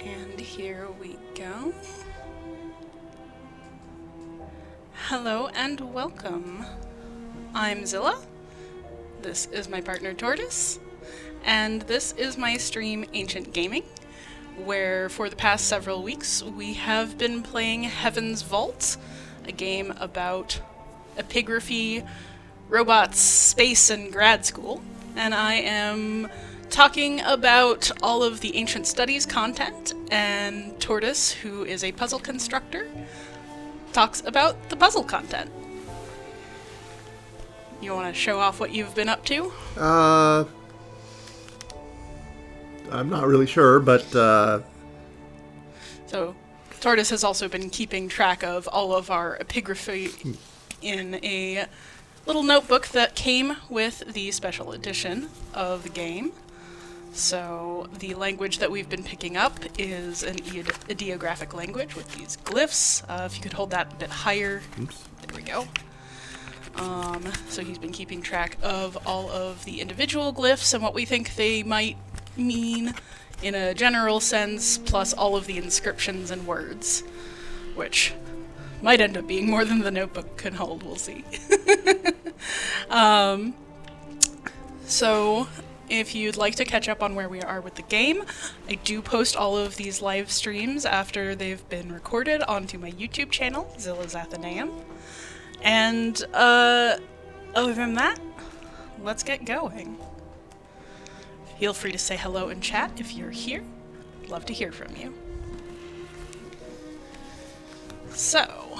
And here we go. Hello and welcome. I'm Zilla. This is my partner Tortoise. And this is my stream Ancient Gaming, where for the past several weeks we have been playing Heaven's Vault, a game about epigraphy, robots, space, and grad school. And I am talking about all of the Ancient Studies content, and Tortoise, who is a puzzle constructor, talks about the puzzle content. You want to show off what you've been up to? I'm not really sure, but So, Tortoise has also been keeping track of all of our epigraphy in a little notebook that came with the special edition of the game. So the language that we've been picking up is an ideographic language with these glyphs. If you could hold that a bit higher. Oops. There we go. So he's been keeping track of all of the individual glyphs and what we think they might mean in a general sense, plus all of the inscriptions and words, which might end up being more than the notebook can hold, we'll see. So if you'd like to catch up on where we are with the game, I do post all of these live streams after they've been recorded onto my YouTube channel, Zilla's Athenaeum. And other than that, let's get going. Feel free to say hello in chat if you're here. Love to hear from you. So,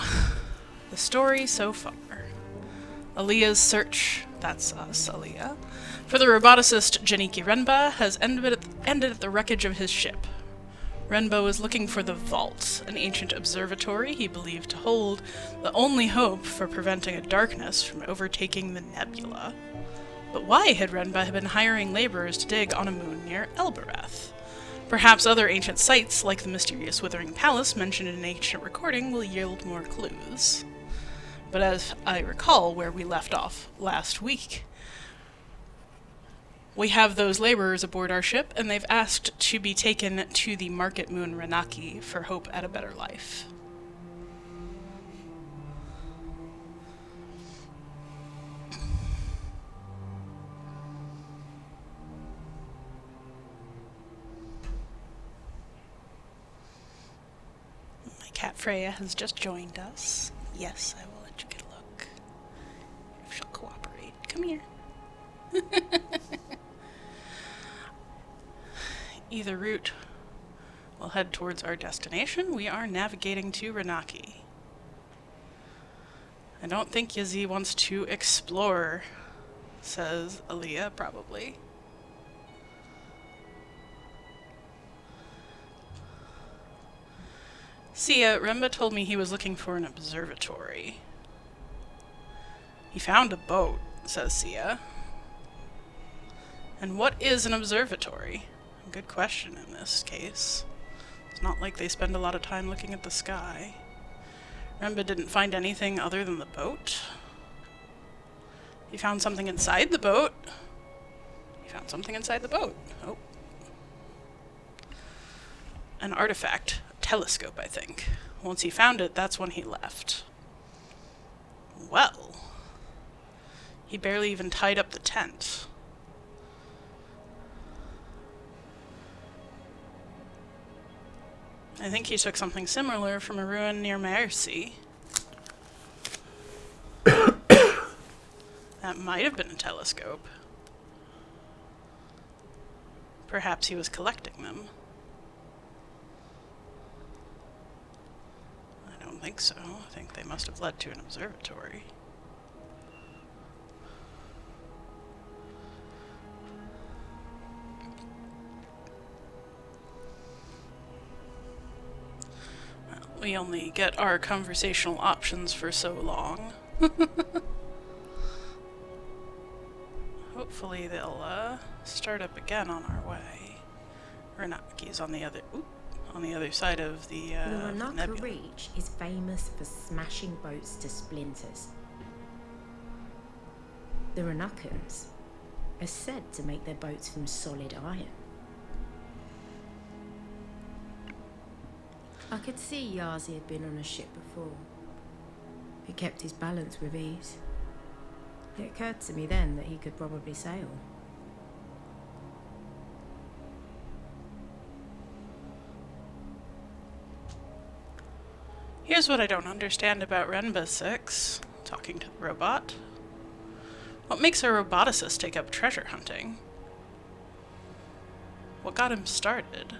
the story so far. Aaliyah's search, that's us, Aaliyah, for the roboticist Renaki has ended at the wreckage of his ship. Renbo is looking for the Vault, an ancient observatory he believed to hold the only hope for preventing a darkness from overtaking the nebula. But why had Renba been hiring laborers to dig on a moon near Elbereth? Perhaps other ancient sites, like the mysterious Withering Palace mentioned in an ancient recording, will yield more clues. But as I recall where we left off last week, we have those laborers aboard our ship, and they've asked to be taken to the market moon Renaki for hope at a better life. My cat Freya has just joined us. Yes, I will let you get a look. If she'll cooperate. Come here. Either route will head towards our destination. We are navigating to Renaki. I don't think Yazzie wants to explore, says Aaliyah, probably. Sia, Remba told me he was looking for an observatory. He found a boat, says Sia. And what is an observatory? Good question in this case. It's not like they spend a lot of time looking at the sky. Remba didn't find anything other than the boat. He found something inside the boat. He found something inside the boat. Oh. An artifact. A telescope, I think. Once he found it, that's when he left. Well. He barely even tied up the tent. I think he took something similar from a ruin near Mercy. That might have been a telescope. Perhaps he was collecting them. I don't think so. I think they must have led to an observatory. We only get our conversational options for so long. Hopefully they'll start up again on our way. Renaki's on the other side of the Renaki nebula. Reach is famous for smashing boats to splinters. The Renakans are said to make their boats from solid iron. I could see Yazi had been on a ship before. He kept his balance with ease. It occurred to me then that he could probably sail. Here's what I don't understand about Renba 6, talking to the robot. What makes a roboticist take up treasure hunting? What got him started?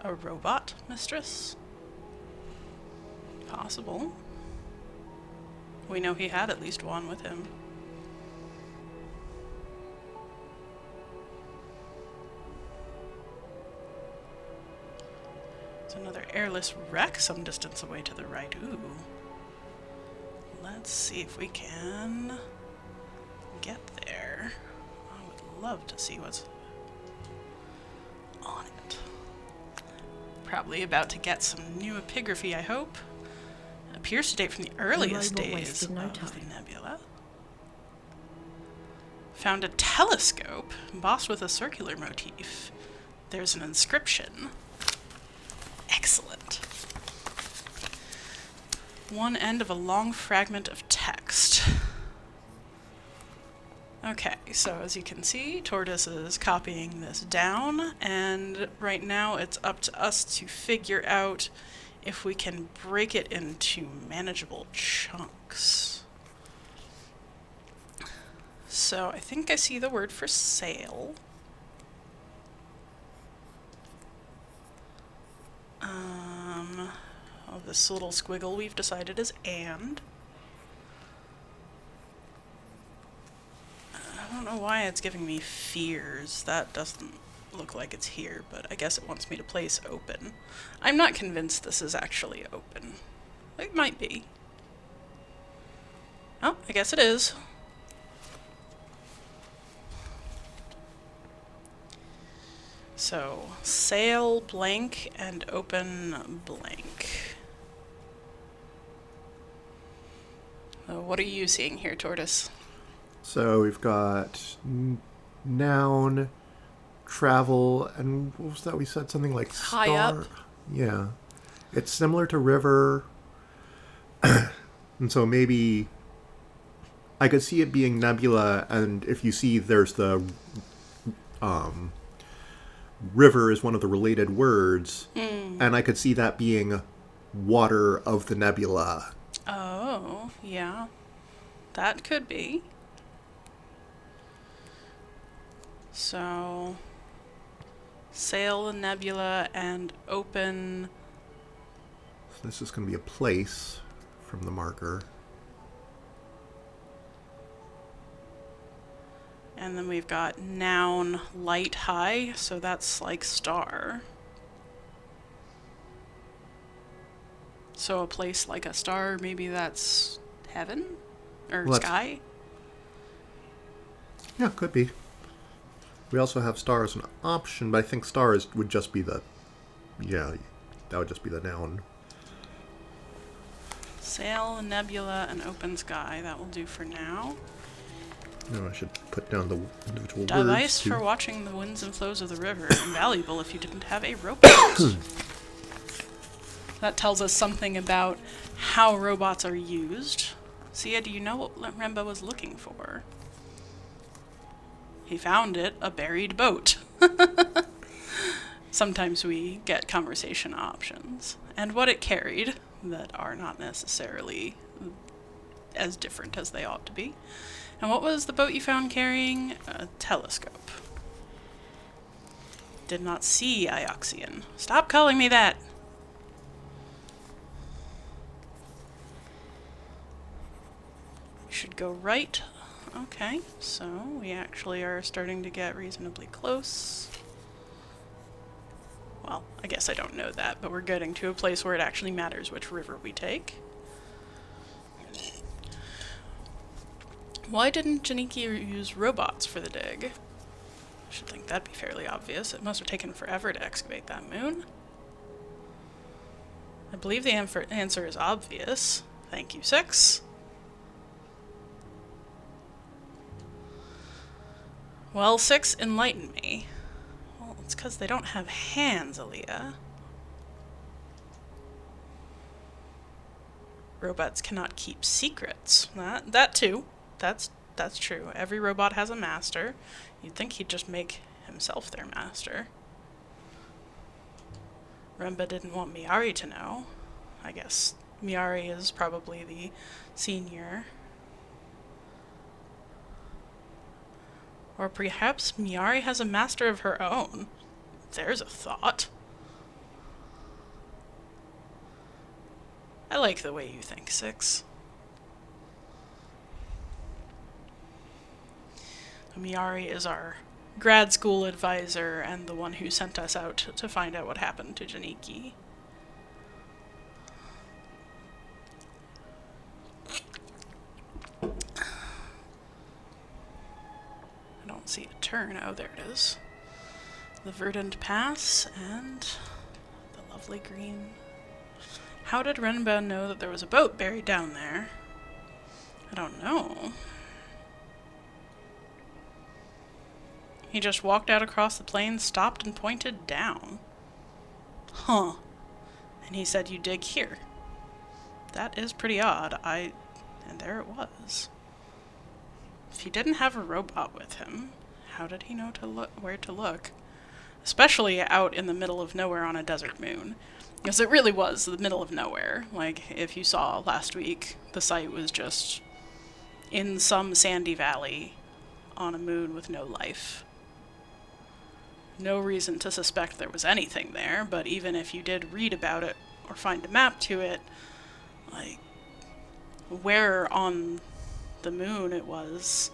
A robot mistress? Possible. We know he had at least one with him. There's another airless wreck some distance away to the right. Ooh. Let's see if we can get there. I would love to see what's on it. Probably about to get some new epigraphy, I hope. It appears to date from the earliest days of the nebula. Found a telescope embossed with a circular motif. There's an inscription. Excellent. One end of a long fragment of text. Okay, so as you can see, Tortoise is copying this down, and right now it's up to us to figure out if we can break it into manageable chunks. So I think I see the word for sail. This little squiggle we've decided is and. I don't know why it's giving me fears. That doesn't look like it's here, but I guess it wants me to place open. I'm not convinced this is actually open. It might be. Oh, I guess it is. So, sail blank and open blank. What are you seeing here, Tortoise? So we've got noun, travel, and what was that we said? Something like star? High up. Yeah. It's similar to river. And so maybe I could see it being nebula, and if you see there's the river is one of the related words, and I could see that being water of the nebula. Oh, yeah. That could be. So, sail the nebula and open. So this is going to be a place from the marker. And then we've got noun light high, so that's like star. So a place like a star, maybe that's heaven? Or Well, sky? Yeah, could be. We also have star as an option, but I think stars would just be the... Yeah, that would just be the noun. Sail, nebula, and open sky. That will do for now. No, I should put down the individual words. Device for watching the winds and flows of the river. Invaluable if you didn't have a robot. That tells us something about how robots are used. Sia, do you know what Renba was looking for? He found it, a buried boat. Sometimes we get conversation options. And what it carried that are not necessarily as different as they ought to be. And what was the boat you found carrying? A telescope. Did not see Ioxian. Stop calling me that! Should go right. Okay, so we actually are starting to get reasonably close. Well, I guess I don't know that, but we're getting to a place where it actually matters which river we take. Why didn't Renaki use robots for the dig? I should think that'd be fairly obvious. It must have taken forever to excavate that moon. I believe the answer is obvious. Thank you, 6. Well, 6, enlighten me. Well, It's because they don't have hands, Aaliyah. Robots cannot keep secrets. That too. That's true. Every robot has a master. You'd think he'd just make himself their master. Renba didn't want Miari to know. I guess Miari is probably the senior. Or perhaps Miari has a master of her own. There's a thought. I like the way you think, Six. Miari is our grad school advisor and the one who sent us out to find out what happened to Janiki. I don't see a turn. Oh, there it is. The verdant pass and the lovely green. How did Renba know that there was a boat buried down there? I don't know. He just walked out across the plain, stopped, and pointed down. Huh. And he said, "You dig here." That is pretty odd. And there it was. If he didn't have a robot with him, how did he know where to look? Especially out in the middle of nowhere on a desert moon. Because it really was the middle of nowhere. Like, if you saw last week, the site was just in some sandy valley on a moon with no life. No reason to suspect there was anything there, but even if you did read about it or find a map to it, like, where on the moon it was,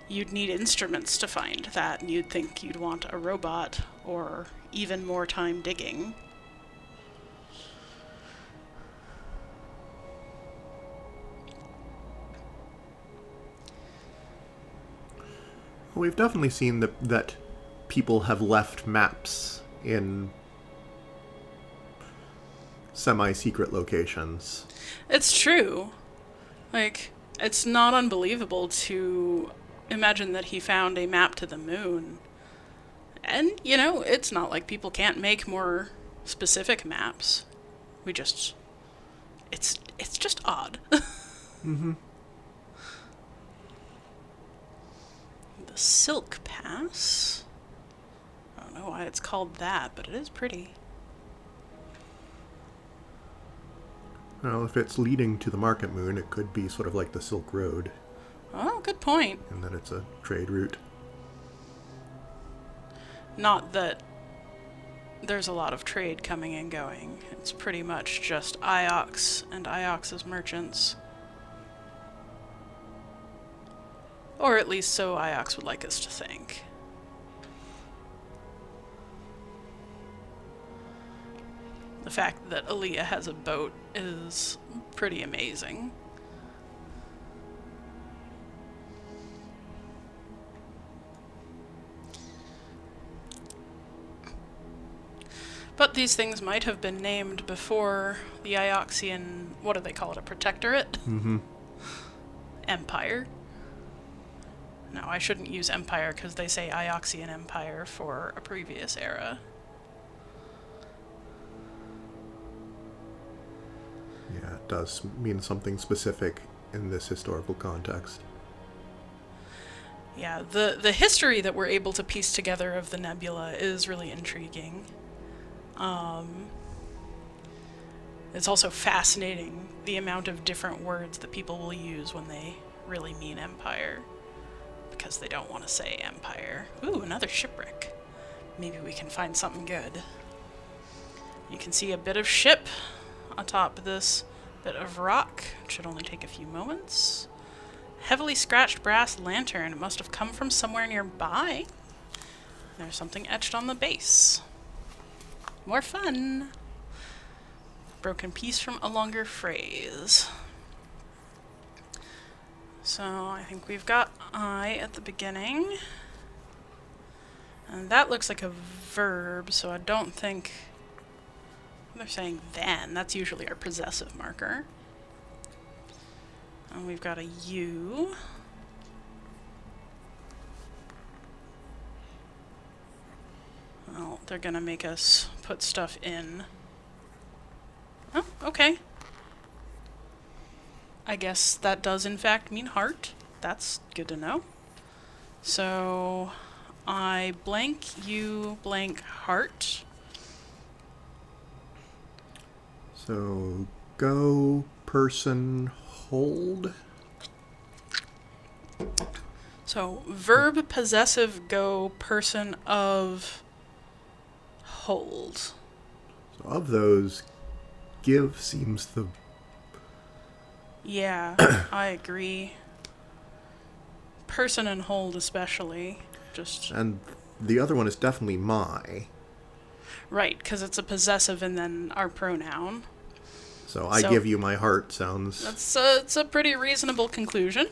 you'd need instruments to find that, and you'd think you'd want a robot or even more time digging. Well, we've definitely seen that people have left maps in semi-secret locations. It's true. Like, it's not unbelievable to imagine that he found a map to the moon. And, you know, it's not like people can't make more specific maps. It's just odd. Mm-hmm. The Silk Pass. I don't know why it's called that, but it is pretty. Well, if it's leading to the Market Moon, it could be sort of like the Silk Road. Oh, good point. And then it's a trade route. Not that there's a lot of trade coming and going. It's pretty much just Iox and Iox's merchants. Or at least so Iox would like us to think. The fact that Aaliyah has a boat is pretty amazing. But these things might have been named before the Ioxian, what do they call it, a protectorate? Mm-hmm. Empire. No, I shouldn't use empire because they say Ioxian Empire for a previous era. Yeah, it does mean something specific in this historical context. Yeah, the history that we're able to piece together of the nebula is really intriguing. It's also fascinating the amount of different words that people will use when they really mean empire, because they don't want to say empire. Ooh, another shipwreck. Maybe we can find something good. You can see a bit of ship atop this bit of rock. It should only take a few moments. Heavily scratched brass lantern. It must have come from somewhere nearby. There's something etched on the base. More fun. Broken piece from a longer phrase. So I think we've got I at the beginning. And that looks like a verb, so I don't think they're saying then. That's usually our possessive marker. And we've got a U. Well, they're gonna make us put stuff in. Oh, okay. I guess that does in fact mean heart. That's good to know. So I blank, you blank heart. So go, person, hold. So verb possessive go, person of hold. So of those, give seems the... Yeah, I agree. Person and hold especially. Just And the other one is definitely my. right, because it's a possessive and then our pronoun. So I give you my heart sounds... It's a pretty reasonable conclusion.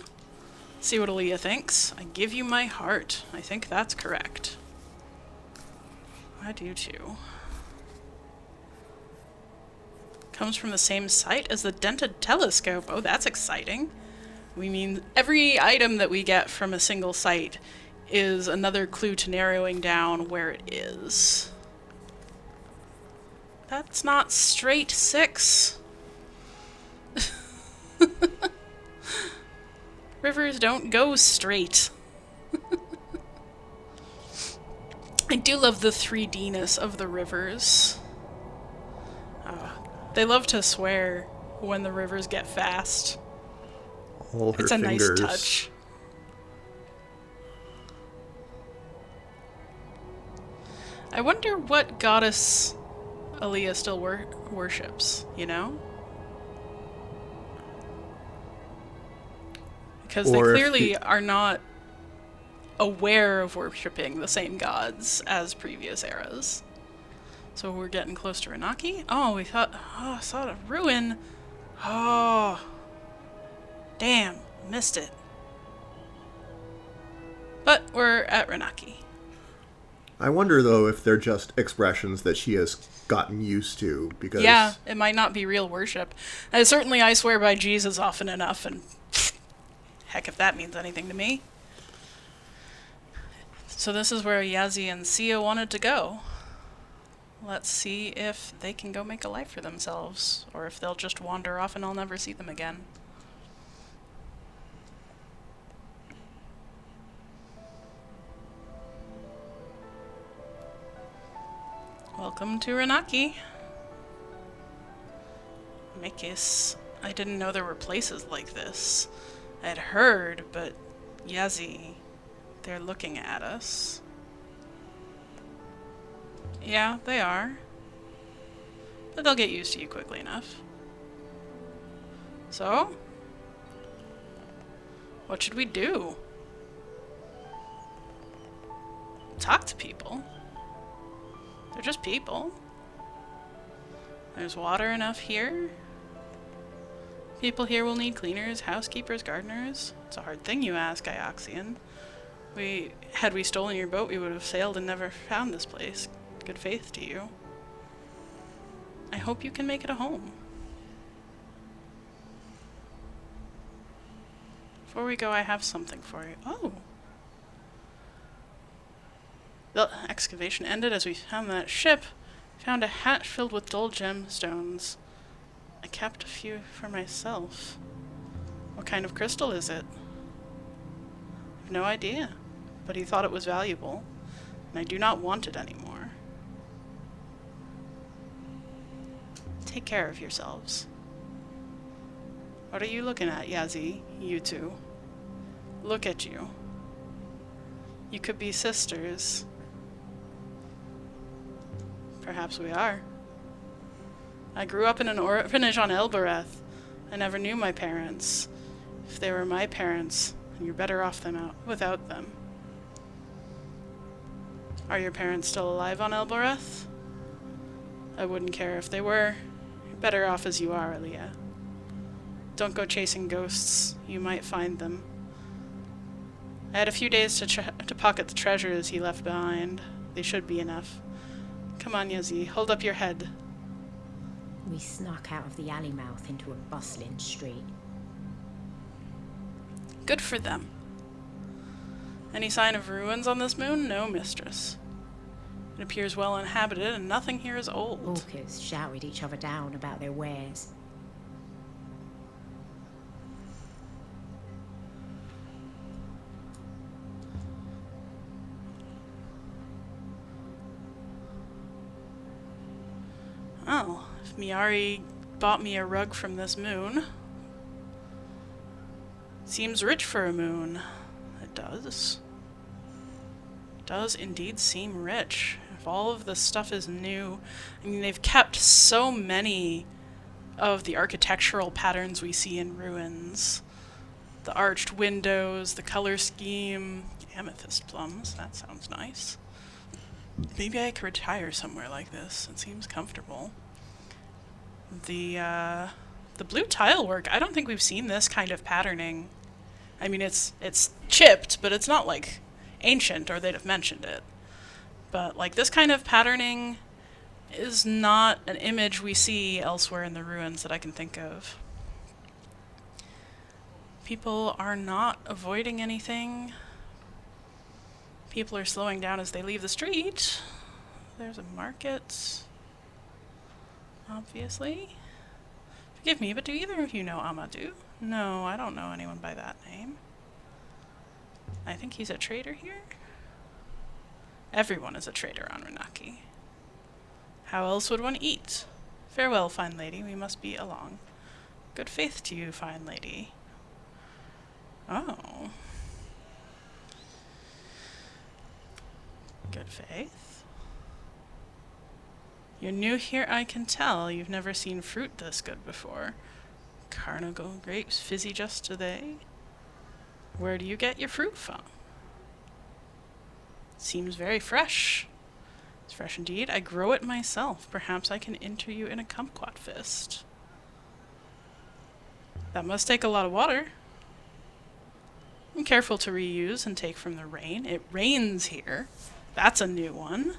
See what Aaliyah thinks. I give you my heart. I think that's correct. I do too. Comes from the same site as the dented telescope. Oh, that's exciting. We mean every item that we get from a single site is another clue to narrowing down where it is. That's not straight 6. Rivers don't go straight. I do love the 3D-ness of the rivers. They love to swear when the rivers get fast. All her It's a fingers. nice touch. I wonder what goddess Aaliyah still worships, you know? Because they Or if clearly are not aware of worshipping the same gods as previous eras. So we're getting close to Renaki. Oh, we thought... Oh, I saw a ruin. Oh. Damn, missed it. But we're at Renaki. I wonder, though, if they're just expressions that she has gotten used to, because... Yeah, it might not be real worship. Certainly I swear by Jesus often enough, and heck if that means anything to me. So this is where Yazzie and Sia wanted to go. Let's see if they can go make a life for themselves, or if they'll just wander off and I'll never see them again. Welcome to Renaki. Mikis. I didn't know there were places like this. I'd heard, but Yazzie, they're looking at us. Yeah, they are. But they'll get used to you quickly enough. So? What should we do? Talk to people. They're just people. There's water enough here. People here will need cleaners, housekeepers, gardeners. It's a hard thing you ask, Ioxian. Had we stolen your boat, we would have sailed and never found this place. Good faith to you. I hope you can make it a home. Before we go, I have something for you. Oh! The excavation ended as we found that ship. Found a hatch filled with dull gemstones. I kept a few for myself. What kind of crystal is it? I have no idea, but he thought it was valuable, and I do not want it anymore. Take care of yourselves. What are you looking at, Yazzie? You two. Look at you. You could be sisters. Perhaps we are. I grew up in an orphanage on Elbereth. I never knew my parents. If they were my parents, then you're better off without them. Are your parents still alive on Elbereth? I wouldn't care if they were. You're better off as you are, Aaliyah. Don't go chasing ghosts. You might find them. I had a few days to pocket the treasures he left behind. They should be enough. Come on, Yazzie, hold up your head. We snuck out of the alley mouth into a bustling street. Good for them. Any sign of ruins on this moon? No, mistress. It appears well inhabited, and nothing here is old. Hawkers shouted each other down about their wares. Oh, if Miari bought me a rug from this moon. Seems rich for a moon. It does. It does indeed seem rich. If all of this stuff is new, I mean, they've kept so many of the architectural patterns we see in ruins. The arched windows, the color scheme, amethyst plums, that sounds nice. Maybe I could retire somewhere like this. It seems comfortable. The blue tile work, I don't think we've seen this kind of patterning. I mean, it's chipped, but it's not like ancient, or they'd have mentioned it. But like this kind of patterning is not an image we see elsewhere in the ruins that I can think of. People are not avoiding anything. People are slowing down as they leave the street. There's a market. Obviously. Forgive me, but do either of you know Amadou? No, I don't know anyone by that name. I think he's a trader here. Everyone is a trader on Renaki. How else would one eat? Farewell, fine lady, we must be along. Good faith to you, fine lady. Oh. Good faith. You're new here, I can tell. You've never seen fruit this good before. Carnival grapes, fizzy just today. Where do you get your fruit from? Seems very fresh. It's fresh indeed. I grow it myself. Perhaps I can enter you in a kumquat fist. That must take a lot of water. I'm careful to reuse and take from the rain. It rains here. That's a new one.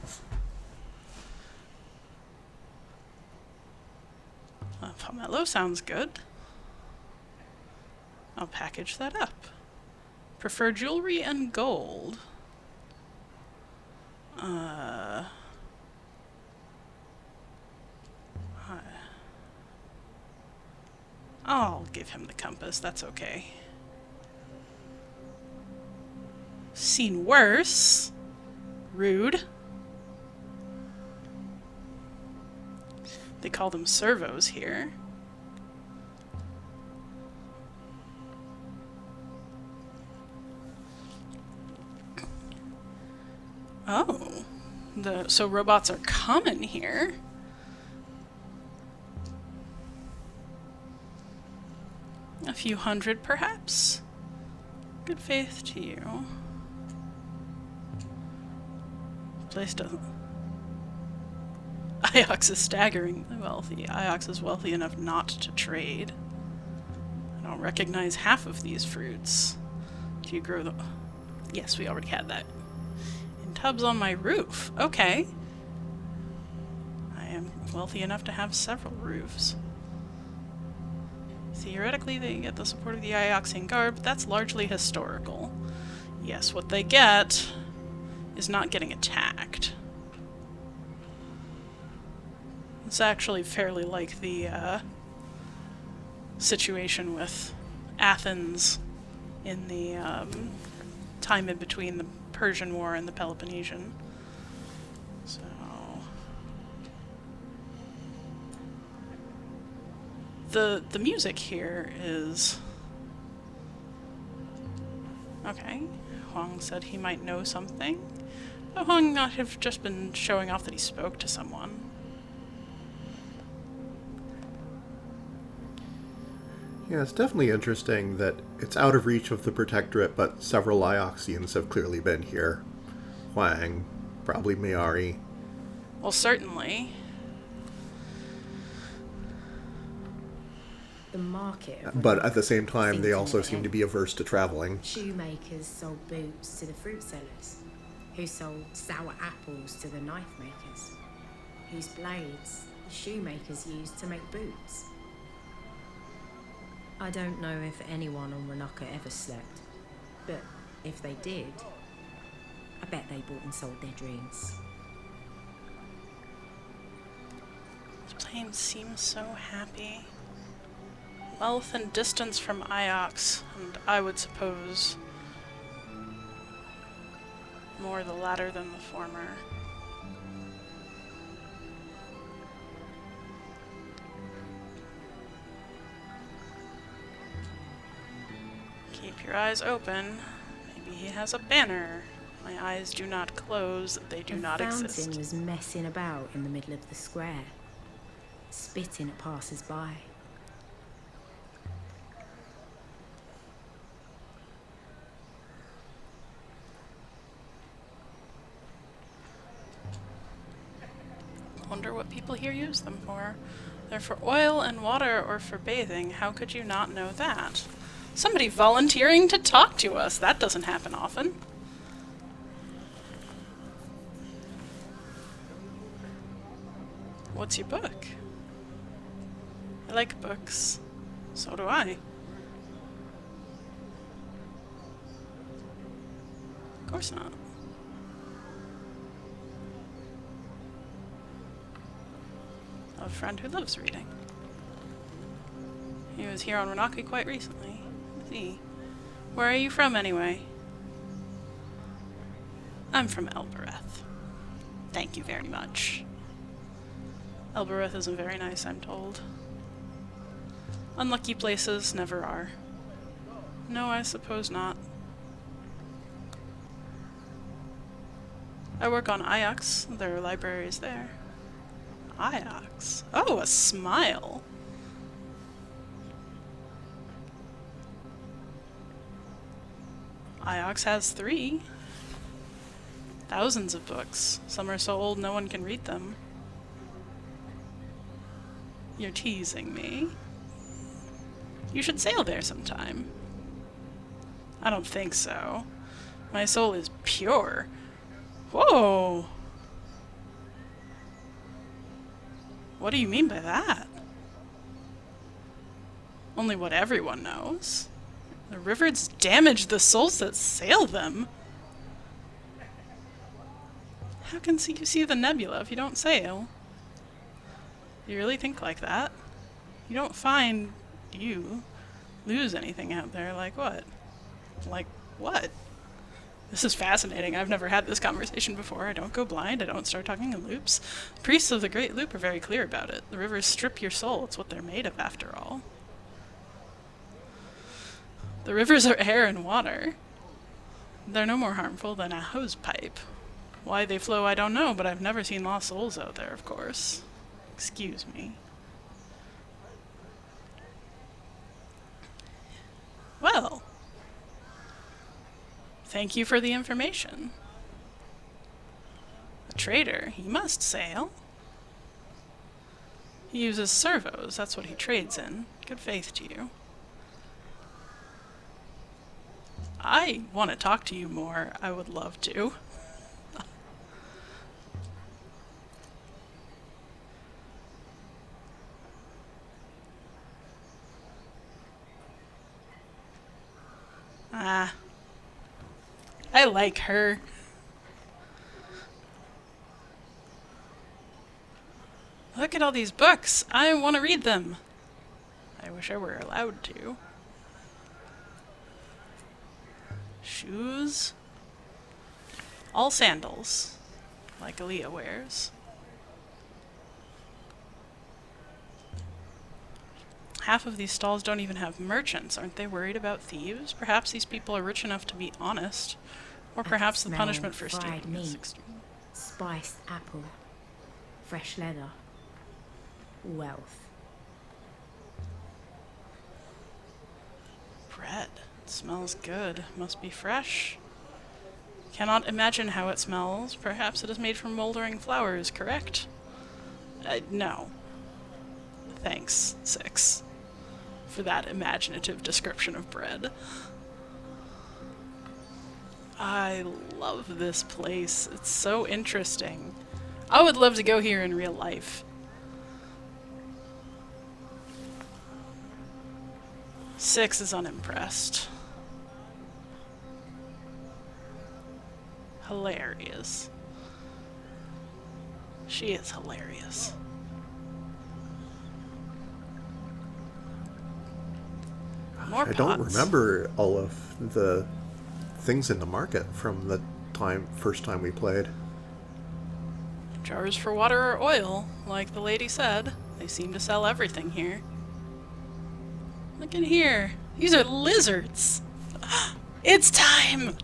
Pomelo sounds good. I'll package that up. Prefer jewelry and gold. I'll give him the compass, that's okay. Seen worse. Rude. They call them servos here. Oh. So robots are common here. A few hundred, perhaps. Good faith to you. Place doesn't... Iox is staggeringly wealthy. Iox is wealthy enough not to trade. I don't recognize half of these fruits. Do you grow the... Yes, we already had that. In tubs on my roof. Okay. I am wealthy enough to have several roofs. Theoretically, they get the support of the Ioxian Guard, but that's largely historical. Yes, what they get is not getting attacked. It's actually fairly like the situation with Athens in the time in between the Persian War and the Peloponnesian. So... The music here is... Okay. Huang said he might know something. But Huang might have just been showing off that he spoke to someone. Yeah, it's definitely interesting that it's out of reach of the Protectorate, but several Ioxians have clearly been here. Huang, probably Miari. Well, certainly. The market. But at the same time, they also seem to be averse to traveling. Shoemakers sold boots to the fruit sellers, who sold sour apples to the knife makers, whose blades the shoemakers used to make boots. I don't know if anyone on Renaki ever slept, but if they did, I bet they bought and sold their dreams. This plane seems so happy. Wealth and distance from Iox, and I would suppose more the latter than the former. Keep your eyes open. Maybe he has a banner. My eyes do not close, they do not exist. The fountain was messing about in the middle of the square, spitting at passers-by. Wonder what people here use them for. They're for oil and water or for bathing. How could you not know that? Somebody volunteering to talk to us. That doesn't happen often. What's your book? I like books. So do I. Of course not. A friend who loves reading. He was here on Renaki quite recently. See. Where are you from, anyway? I'm from Elbereth. Thank you very much. Elbereth isn't very nice, I'm told. Unlucky places never are. No, I suppose not. I work on Iox. There are libraries there. Iox? Oh, a smile! Iox has 3. Thousands of books. Some are so old no one can read them. You're teasing me. You should sail there sometime. I don't think so. My soul is pure. Whoa! What do you mean by that? Only what everyone knows. The rivers damage the souls that sail them. How can you see the nebula if you don't sail? You really think like that? You don't find you lose anything out there. Like what? Like what? This is fascinating. I've never had this conversation before. I don't go blind. I don't start talking in loops. The priests of the Great Loop are very clear about it. The rivers strip your soul. It's what they're made of, after all. The rivers are air and water. They're no more harmful than a hose pipe. Why they flow, I don't know, but I've never seen lost souls out there, of course. Excuse me. Well, thank you for the information. A trader, he must sail. He uses servos, that's what he trades in. Good faith to you. I want to talk to you more. I would love to. I like her. Look at all these books. I want to read them. I wish I were allowed to. Shoes. All sandals, like Aaliyah wears. Half of these stalls don't even have merchants. Aren't they worried about thieves? Perhaps these people are rich enough to be honest. Or perhaps the punishment for stealing is extreme. Spiced apple, fresh leather, wealth. Bread. It smells good. Must be fresh. Cannot imagine how it smells. Perhaps it is made from moldering flowers, correct? No. Thanks, 6, for that imaginative description of bread. I love this place. It's so interesting. I would love to go here in real life. 6 is unimpressed. Hilarious. She is hilarious. More I don't pots. remember all of the things in the market from the first time we played. Jars for water or oil, like the lady said. They seem to sell everything here. Look in here. These are lizards. It's time!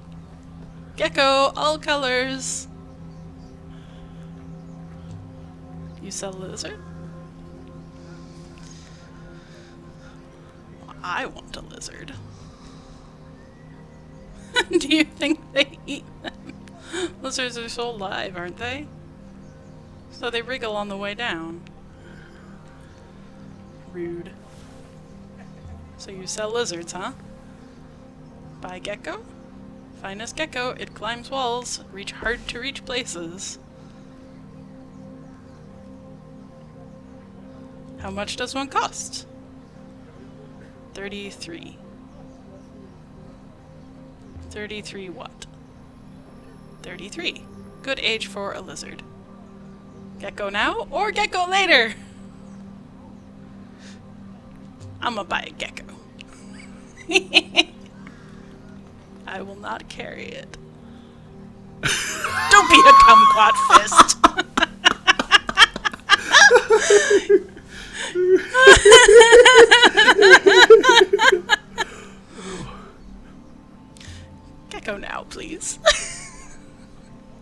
Gecko, all colors. You sell lizard? I want a lizard. Do you think they eat them? Lizards are so alive, aren't they? So they wriggle on the way down. Rude. So you sell lizards, huh? Buy gecko? Finest gecko, it climbs walls, reach hard to reach places. How much does one cost? 33. 33 what? 33. Good age for a lizard. Gecko now or gecko later? I'ma buy a gecko. I will not carry it. Don't be a kumquat fist. Gecko now, please.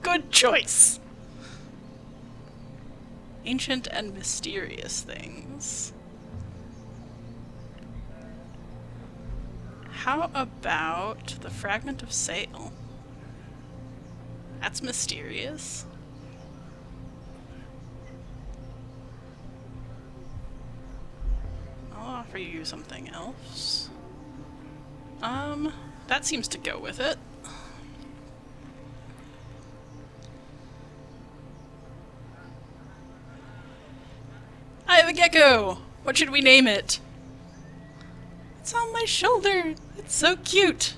Good choice. Ancient and mysterious things. How about the fragment of sail? That's mysterious. I'll offer you something else. That seems to go with it. I have a gecko! What should we name it? It's on my shoulder! It's so cute!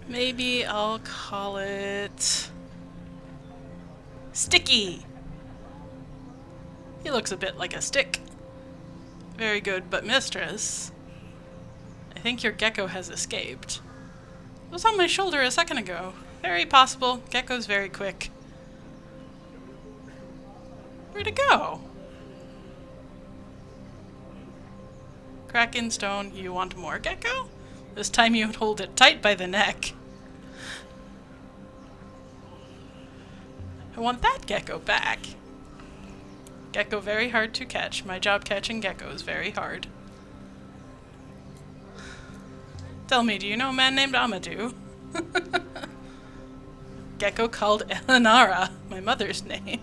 Maybe I'll call it... Sticky! He looks a bit like a stick. Very good, but mistress, I think your gecko has escaped. It was on my shoulder a second ago. Very possible. Gecko's very quick. Where'd it go? Crack in stone. You want more gecko? This time you would hold it tight by the neck. I want that gecko back. Gecko very hard to catch. My job catching gecko is very hard. Tell me, do you know a man named Amadou? Gecko called Eleonora, my mother's name.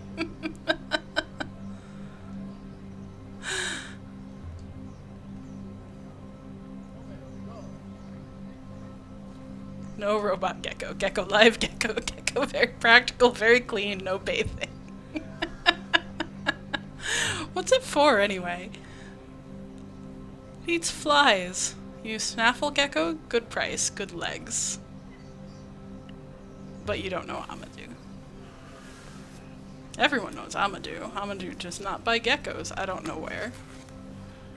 No robot gecko. Gecko live gecko. Gecko very practical, very clean, no bathing. What's it for, anyway? It eats flies. You snaffle gecko, good price, good legs. But you don't know Amadou. Everyone knows Amadou. Amadou does not buy geckos. I don't know where.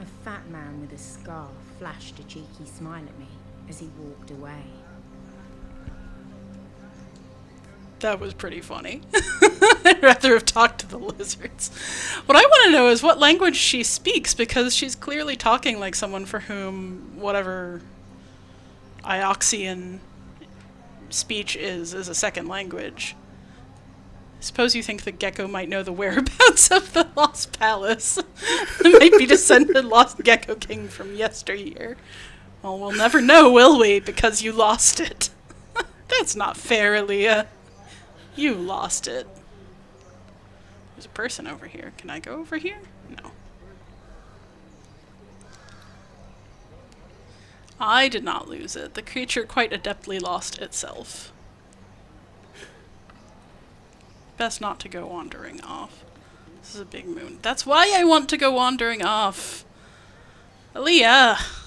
A fat man with a scarf flashed a cheeky smile at me as he walked away. That was pretty funny. I'd rather have talked to the lizards. What I want to know is what language she speaks, because she's clearly talking like someone for whom whatever Ioxian speech is a second language. Suppose you think the gecko might know the whereabouts of the Lost Palace. It might be descended Lost Gecko King from yesteryear. Well, we'll never know, will we? Because you lost it. That's not fair, Aaliyah. You lost it. There's a person over here. Can I go over here? No. I did not lose it. The creature quite adeptly lost itself. Best not to go wandering off. This is a big moon. That's why I want to go wandering off. Aaliyah!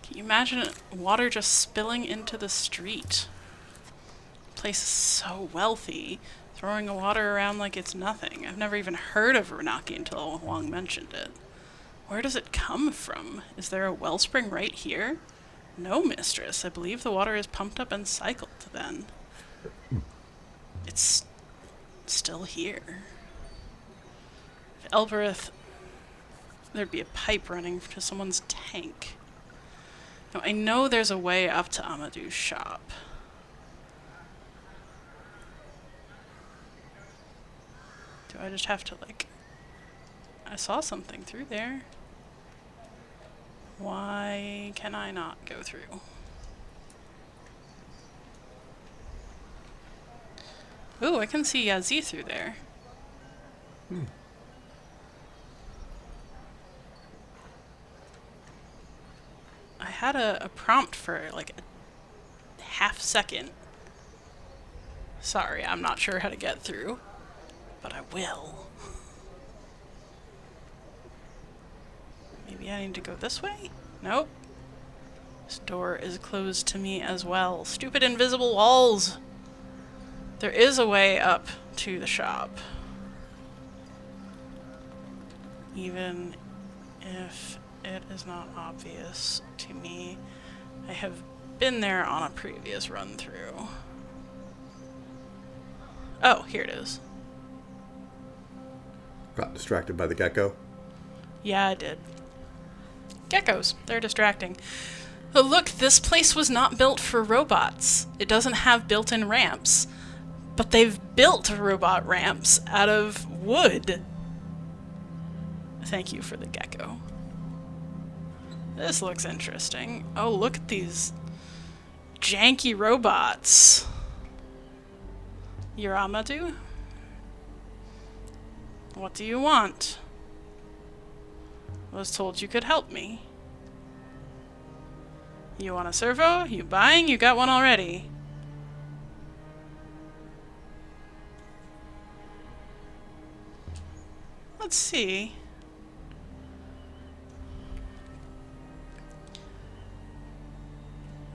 Can you imagine water just spilling into the street? The place is so wealthy, throwing the water around like it's nothing. I've never even heard of Renaki until Huang mentioned it. Where does it come from? Is there a wellspring right here? No, mistress. I believe the water is pumped up and cycled then. It's still here. If Elbereth, there'd be a pipe running to someone's tank. Now, I know there's a way up to Amadu's shop. Do I just have to, like... I saw something through there. Why can I not go through? Ooh, I can see Yazi through there. I had a prompt for like a half second. Sorry, I'm not sure how to get through, but I will. Maybe I need to go this way? Nope. This door is closed to me as well. Stupid invisible walls! There is a way up to the shop. Even if it is not obvious to me. I have been there on a previous run through. Oh, here it is. Got distracted by the gecko. Yeah, I did. Geckos, they're distracting. But look, this place was not built for robots. It doesn't have built-in ramps. But they've built robot ramps out of wood. Thank you for the gecko. This looks interesting. Oh, look at these janky robots. You're Amadu? What do you want? I was told you could help me. You want a servo? You buying? You got one already. Let's see.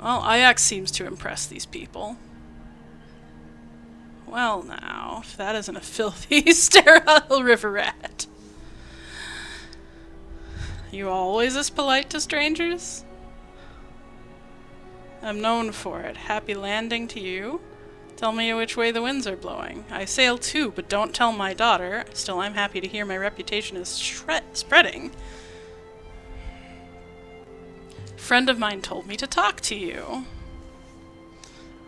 Well, Ajax seems to impress these people. Well now, if that isn't a filthy, sterile river rat. You always this polite to strangers? I'm known for it. Happy landing to you. Tell me which way the winds are blowing. I sail too, but don't tell my daughter. Still, I'm happy to hear my reputation is spreading. A friend of mine told me to talk to you.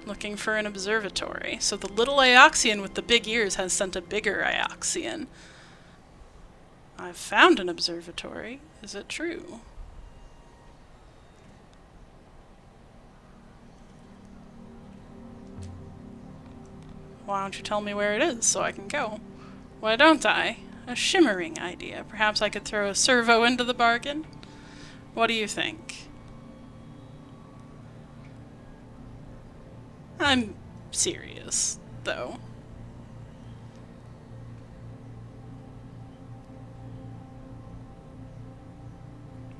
Looking for an observatory. So the little Ioxian with the big ears has sent a bigger Ioxian. I've found an observatory. Is it true? Why don't you tell me where it is so I can go? Why don't I? A shimmering idea. Perhaps I could throw a servo into the bargain? What do you think? I'm serious, though.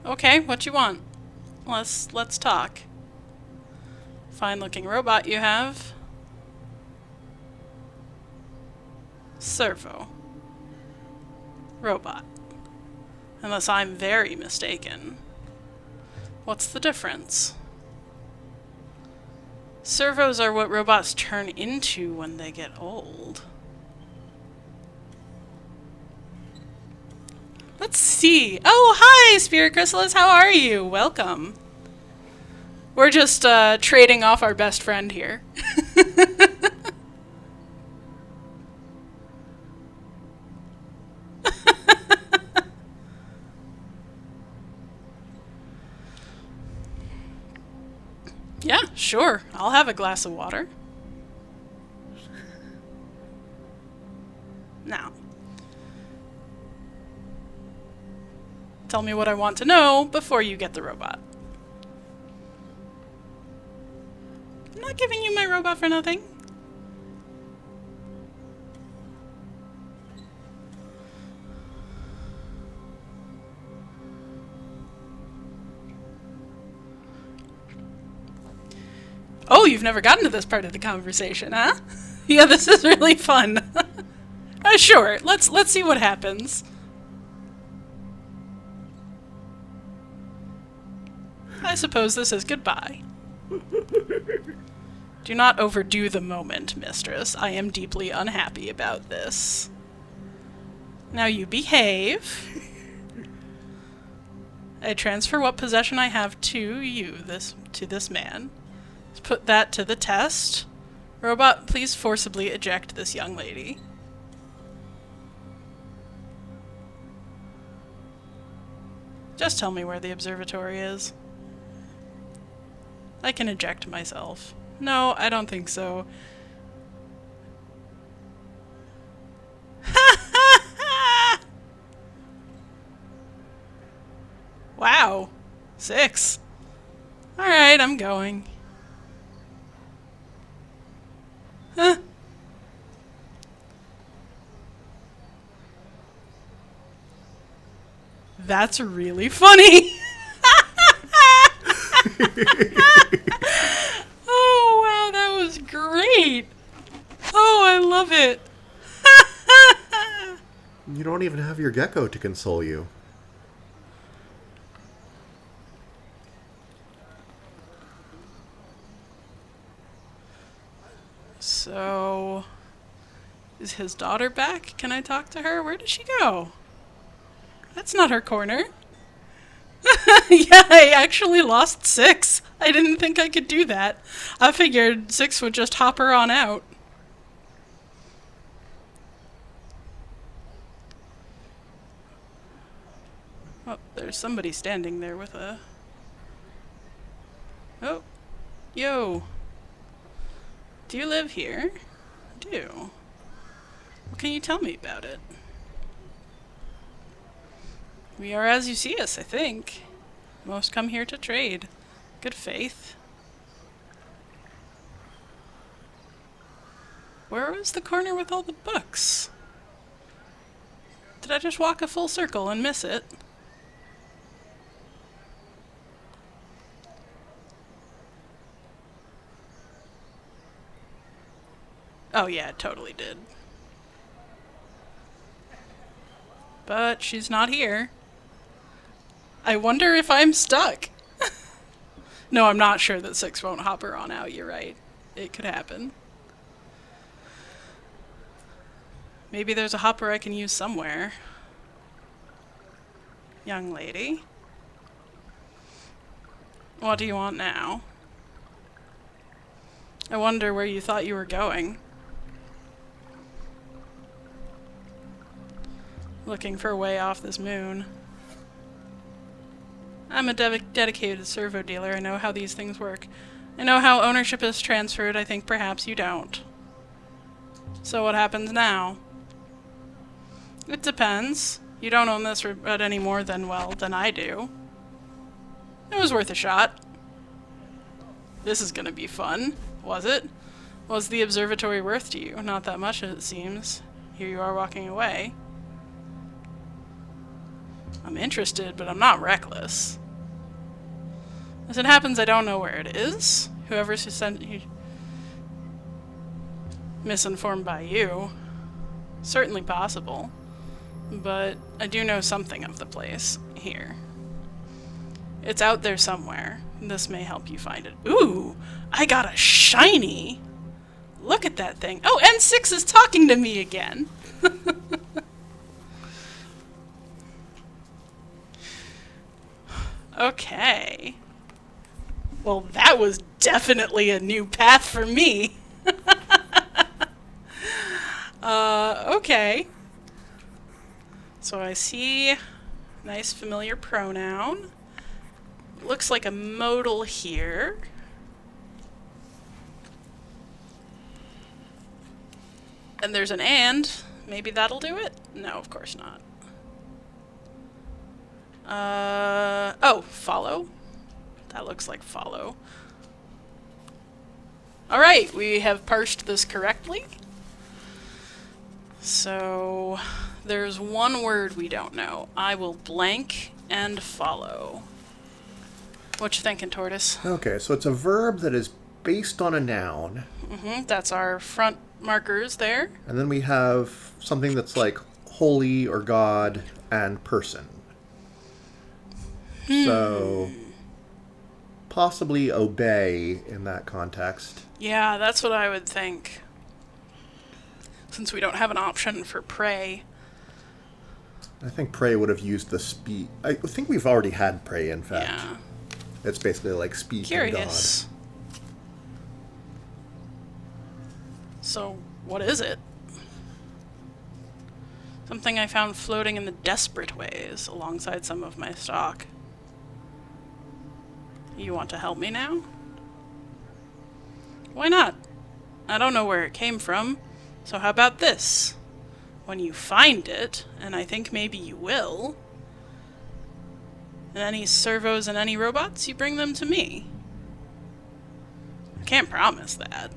Okay, what you want? Let's talk. Fine-looking robot you have. Servo. Robot. Unless I'm very mistaken. What's the difference? Servos are what robots turn into when they get old. Let's see. Oh, hi, Spirit Chrysalis. How are you? Welcome. We're just trading off our best friend here. Yeah, sure. I'll have a glass of water. Now, tell me what I want to know before you get the robot. I'm not giving you my robot for nothing. Oh, you've never gotten to this part of the conversation, huh? Yeah, this is really fun. Sure, let's see what happens. I suppose this is goodbye. Do not overdo the moment, mistress. I am deeply unhappy about this. Now you behave. I transfer what possession I have to you, to this man. Let's put that to the test. Robot, please forcibly eject this young lady. Just tell me where the observatory is. I can eject myself. No, I don't think so. Wow. 6. Alright, I'm going. Huh. That's really funny. Oh, wow, that was great. Oh, I love it. You don't even have your gecko to console you. So, is his daughter back? Can I talk to her? Where did she go? That's not her corner. Yeah, I actually lost 6. I didn't think I could do that. I figured 6 would just hop her on out. Oh, there's somebody standing there with a... Oh, yo. Do you live here? I do. What can you tell me about it? We are as you see us, I think. Most come here to trade. Good faith. Where was the corner with all the books? Did I just walk a full circle and miss it? Oh yeah, it totally did. But she's not here. I wonder if I'm stuck. No, I'm not sure that 6 won't hop her on out, you're right. It could happen. Maybe there's a hopper I can use somewhere. Young lady. What do you want now? I wonder where you thought you were going. Looking for a way off this moon. I'm a dedicated servo dealer. I know how these things work. I know how ownership is transferred. I think perhaps you don't. So what happens now? It depends. You don't own this at any more than, well, than I do. It was worth a shot. This is gonna be fun. Was it? Was the observatory worth to you? Not that much, it seems. Here you are walking away. I'm interested, but I'm not reckless. As it happens, I don't know where it is. Whoever's sent you... Misinformed by you. Certainly possible. But I do know something of the place. Here. It's out there somewhere. This may help you find it. Ooh! I got a shiny! Look at that thing. Oh, N6 is talking to me again! Okay. Well, that was definitely a new path for me. Okay. So I see nice familiar pronoun. Looks like a modal here. And there's an and. Maybe that'll do it? No, of course not. Oh, follow. That looks like follow. Alright, we have parsed this correctly. So, there's one word we don't know. I will blank and follow. What you thinking, Tortoise? Okay, so it's a verb that is based on a noun. That's our front markers there. And then we have something that's like holy or God and person. So possibly obey in that context. Yeah, that's what I would think. Since we don't have an option for pray. I think pray would have used the speak. I think we've already had pray, in fact. Yeah. It's basically like speak Curious. So, what is it? Something I found floating in the desperate ways alongside some of my stock. You want to help me now? Why not? I don't know where it came from, so how about this? When you find it, and I think maybe you will, and any servos and any robots, you bring them to me. I can't promise that.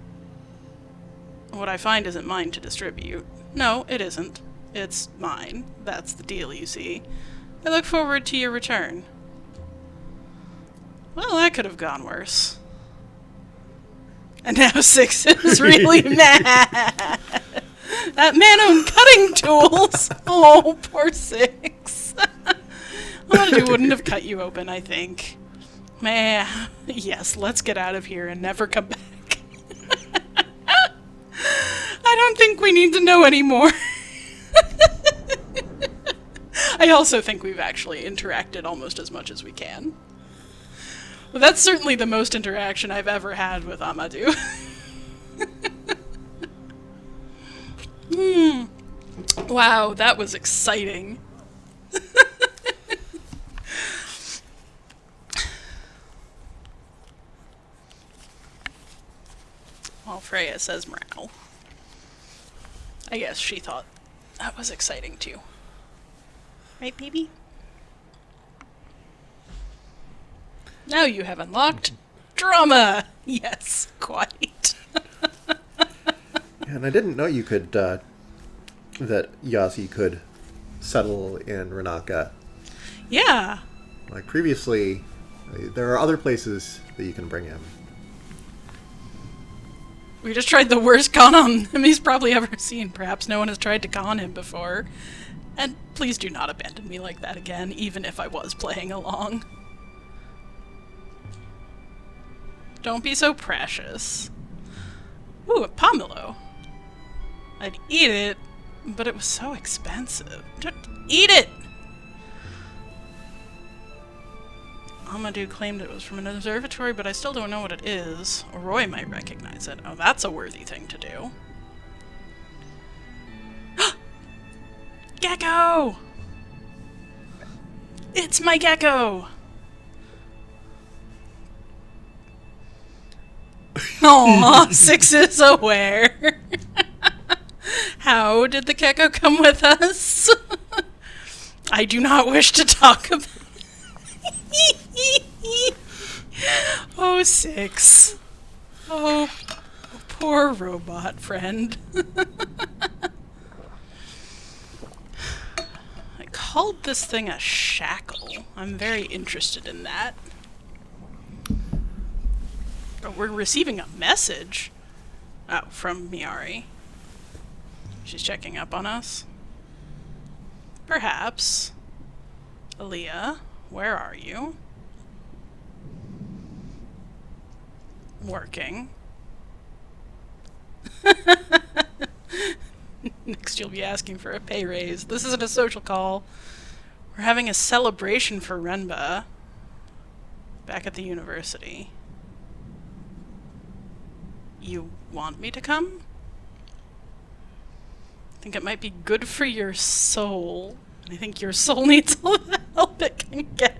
What I find isn't mine to distribute. No, it isn't. It's mine. That's the deal, you see. I look forward to your return. Well, that could have gone worse. And now Six is really mad. That man owned cutting tools. Oh, poor Six. Amadou wouldn't have cut you open, I think. Man, yes, let's get out of here and never come back. I don't think we need to know anymore. I also think we've actually interacted almost as much as we can. Well, that's certainly the most interaction I've ever had with Amadou. Wow, that was exciting. Well, Freya says meow. I guess she thought that was exciting too. Right, baby? Now you have unlocked drama! Yes, quite. And I didn't know you could, that Yazi could settle in Renaki. Yeah. Like previously, there are other places that you can bring him. We just tried the worst con on him he's probably ever seen. Perhaps no one has tried to con him before. And please do not abandon me like that again, even if I was playing along. Don't be so precious. Ooh, a pomelo. I'd eat it, but it was so expensive. Just eat it! Amadou claimed it was from an observatory, but I still don't know what it is. Roy might recognize it. Oh, that's a worthy thing to do. Gecko! It's my gecko! Aw, Six is aware. How did the gecko come with us? I do not wish to talk about Oh, Six. Oh, poor robot friend. I called this thing a shackle. I'm very interested in that. Oh, we're receiving a message. Oh, from Miari. She's checking up on us. Perhaps. Aaliyah, where are you? Working. Next you'll be asking for a pay raise. This isn't a social call. We're having a celebration for Renba back at the university. You want me to come? I think it might be good for your soul. And I think your soul needs all the help it can get.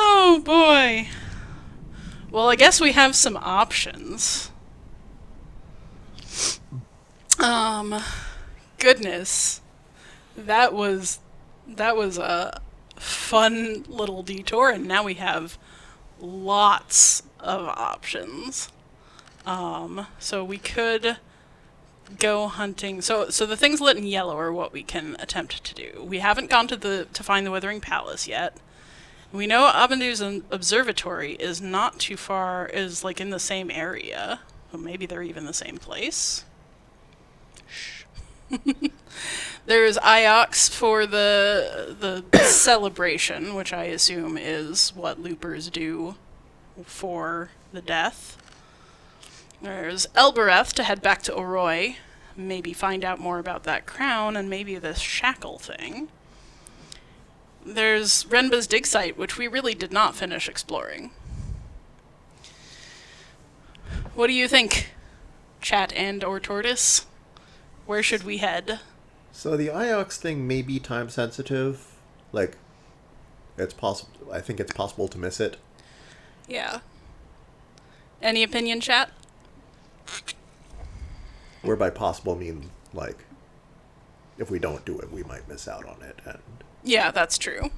Oh boy. Well, I guess we have some options. Goodness. That was a fun little detour, and now we have lots of options. So we could go hunting. So the things lit in yellow are what we can attempt to do. We haven't gone to find the Withering Palace yet. We know Abendu's observatory is not too far, is like in the same area. Well, maybe they're even the same place. Shh. There's Iox for the celebration, which I assume is what loopers do for the death. There's Elbereth to head back to Oroi, maybe find out more about that crown and maybe this shackle thing. There's Renba's dig site, which we really did not finish exploring. What do you think, chat and or tortoise? Where should we head? So the IOX thing may be time sensitive. Like, it's possible. I think it's possible to miss it. Yeah. Any opinion, chat? Whereby possible mean, like, if we don't do it, we might miss out on it. And Yeah, that's true.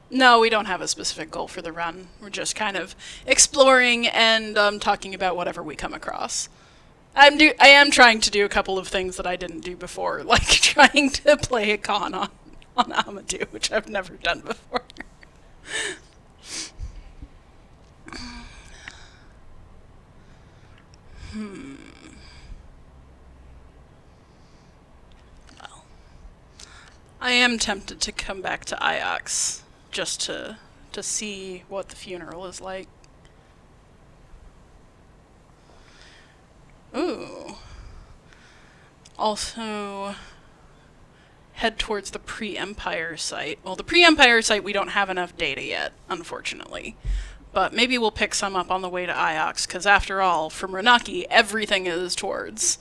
No, we don't have a specific goal for the run. We're just kind of exploring and talking about whatever we come across. I am trying to do a couple of things that I didn't do before, like trying to play a con on Amadou, which I've never done before. Well, I am tempted to come back to Iox just to see what the funeral is like. Ooh. Also, head towards the pre-Empire site. Well, the pre-Empire site we don't have enough data yet, unfortunately. But maybe we'll pick some up on the way to Iox, because after all, from Renaki, everything is towards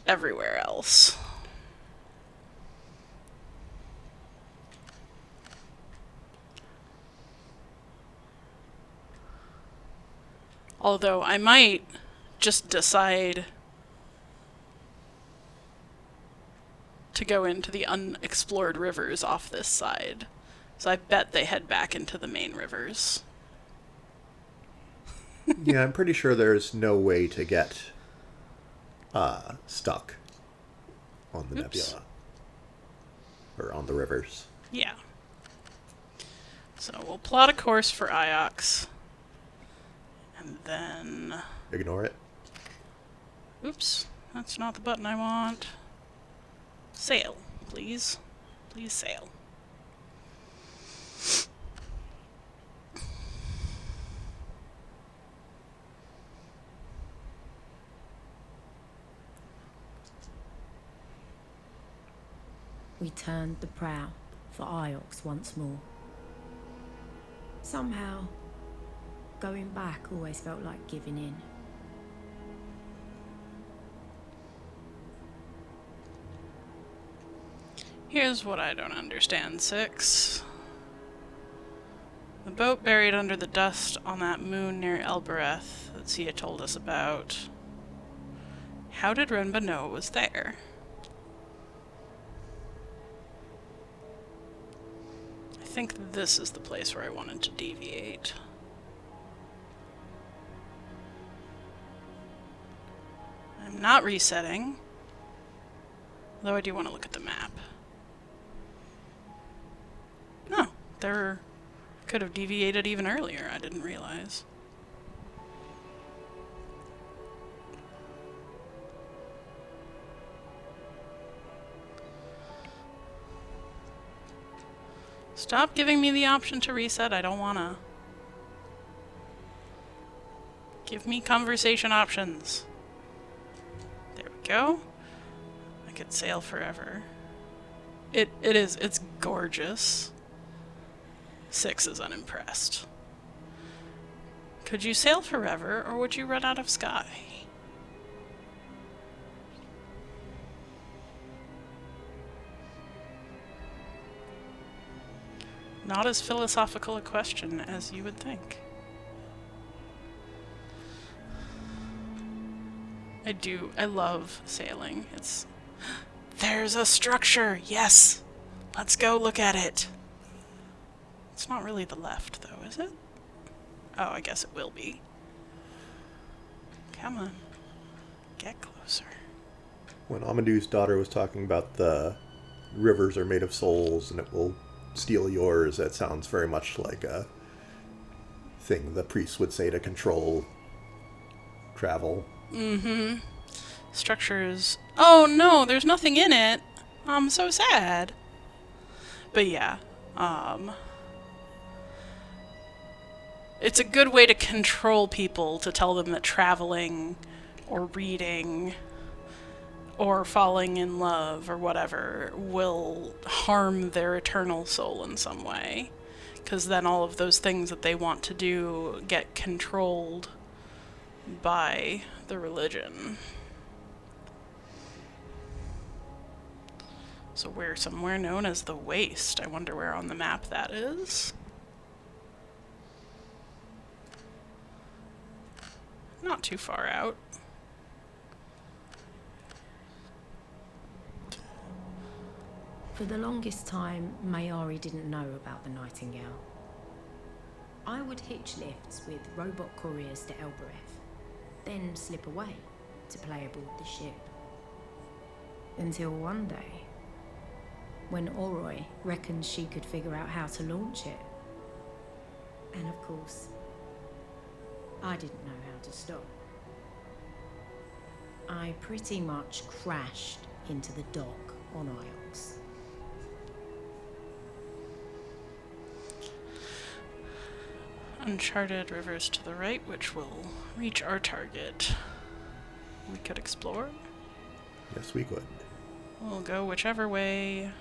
everywhere else. Although I might just decide to go into the unexplored rivers off this side. So I bet they head back into the main rivers. yeah, I'm pretty sure there's no way to get stuck on the nebula. Or on the rivers. Yeah. So we'll plot a course for Iox. And then... Ignore it. Oops, that's not the button I want. Sail, please. Please sail. We turned the prow for Iox once more. Somehow, going back always felt like giving in. Here's what I don't understand, 6. The boat buried under the dust on that moon near Elbereth that Sia told us about. How did Renba know it was there? I think this is the place where I wanted to deviate. I'm not resetting, though I do want to look at the map. No, there could have deviated even earlier, I didn't realize. Stop giving me the option to reset, I don't wanna. Give me conversation options. There we go. I could sail forever. It's gorgeous. 6 is unimpressed. Could you sail forever, or would you run out of sky? Not as philosophical a question as you would think. I love sailing. There's a structure! Yes! Let's go look at it! It's not really the left, though, is it? Oh, I guess it will be. Come on. Get closer. When Amadou's daughter was talking about the rivers are made of souls and it will steal yours, that sounds very much like a thing the priests would say to control travel. Mm-hmm. Structures. Oh no, there's nothing in it. I'm so sad. But yeah, it's a good way to control people, to tell them that traveling or reading or falling in love or whatever will harm their eternal soul in some way. Because then all of those things that they want to do get controlled by the religion. So we're somewhere known as the Waste. I wonder where on the map that is. Not too far out. For the longest time, Mayari didn't know about the Nightingale. I would hitch lifts with robot couriers to Elbereth, then slip away to play aboard the ship. Until one day, when Oroi reckoned she could figure out how to launch it. And of course, I didn't know how to stop. I pretty much crashed into the dock on Iox. Uncharted rivers to the right, which will reach our target. We could explore. Yes, we could. We'll go whichever way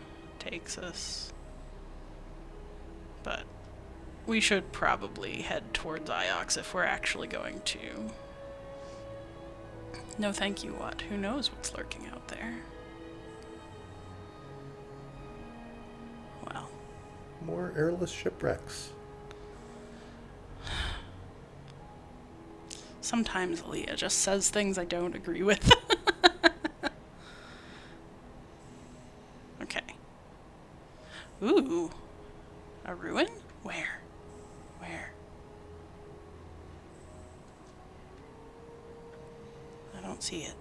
takes us. But we should probably head towards Iox if we're actually going to. No thank you, what? Who knows what's lurking out there? Well. More airless shipwrecks. Sometimes Aaliyah just says things I don't agree with. Okay. Ooh. A ruin? Where? Where? I don't see it.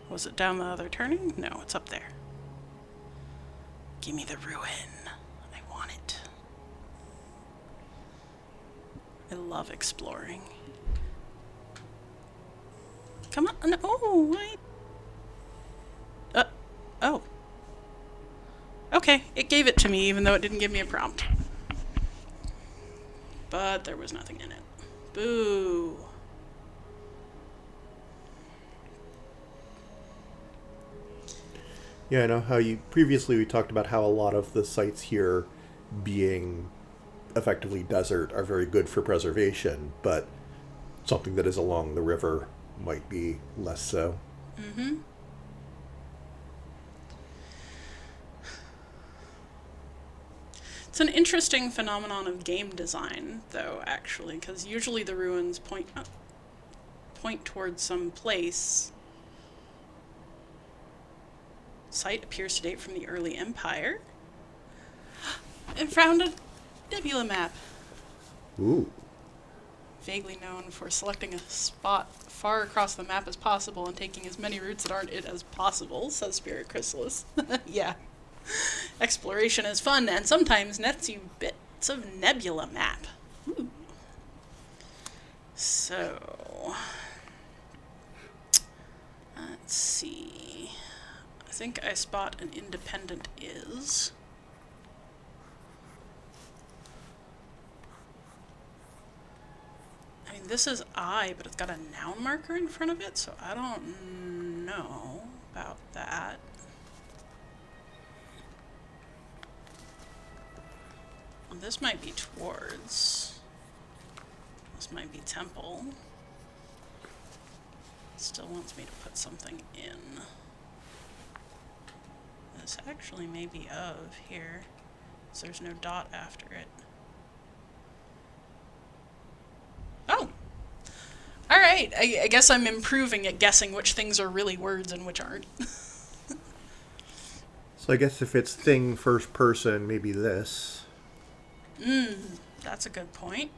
Was it down the other turning? No, it's up there. Give me the ruin. I want it. I love exploring. Come on. No, oh, wait. Oh. Okay, it gave it to me even though it didn't give me a prompt. But there was nothing in it. Boo. Yeah, I know how previously we talked about how a lot of the sites here being effectively desert are very good for preservation, but something that is along the river might be less so. Mm-hmm. It's an interesting phenomenon of game design, though, actually, because usually the ruins point towards some place. Site appears to date from the early Empire. And found a nebula map. Ooh. Vaguely known for selecting a spot far across the map as possible and taking as many routes that aren't it as possible, says Spirit Chrysalis. Yeah. Exploration is fun and sometimes nets you bits of nebula map. Ooh. So, let's see. I think I spot an independent is. I mean, this is I, but it's got a noun marker in front of it, so I don't know about that. Well, this might be towards. This might be temple. It still wants me to put something in. This actually may be of here, so there's no dot after it. Oh! Alright, I guess I'm improving at guessing which things are really words and which aren't. So I guess if it's thing first person, maybe this. That's a good point.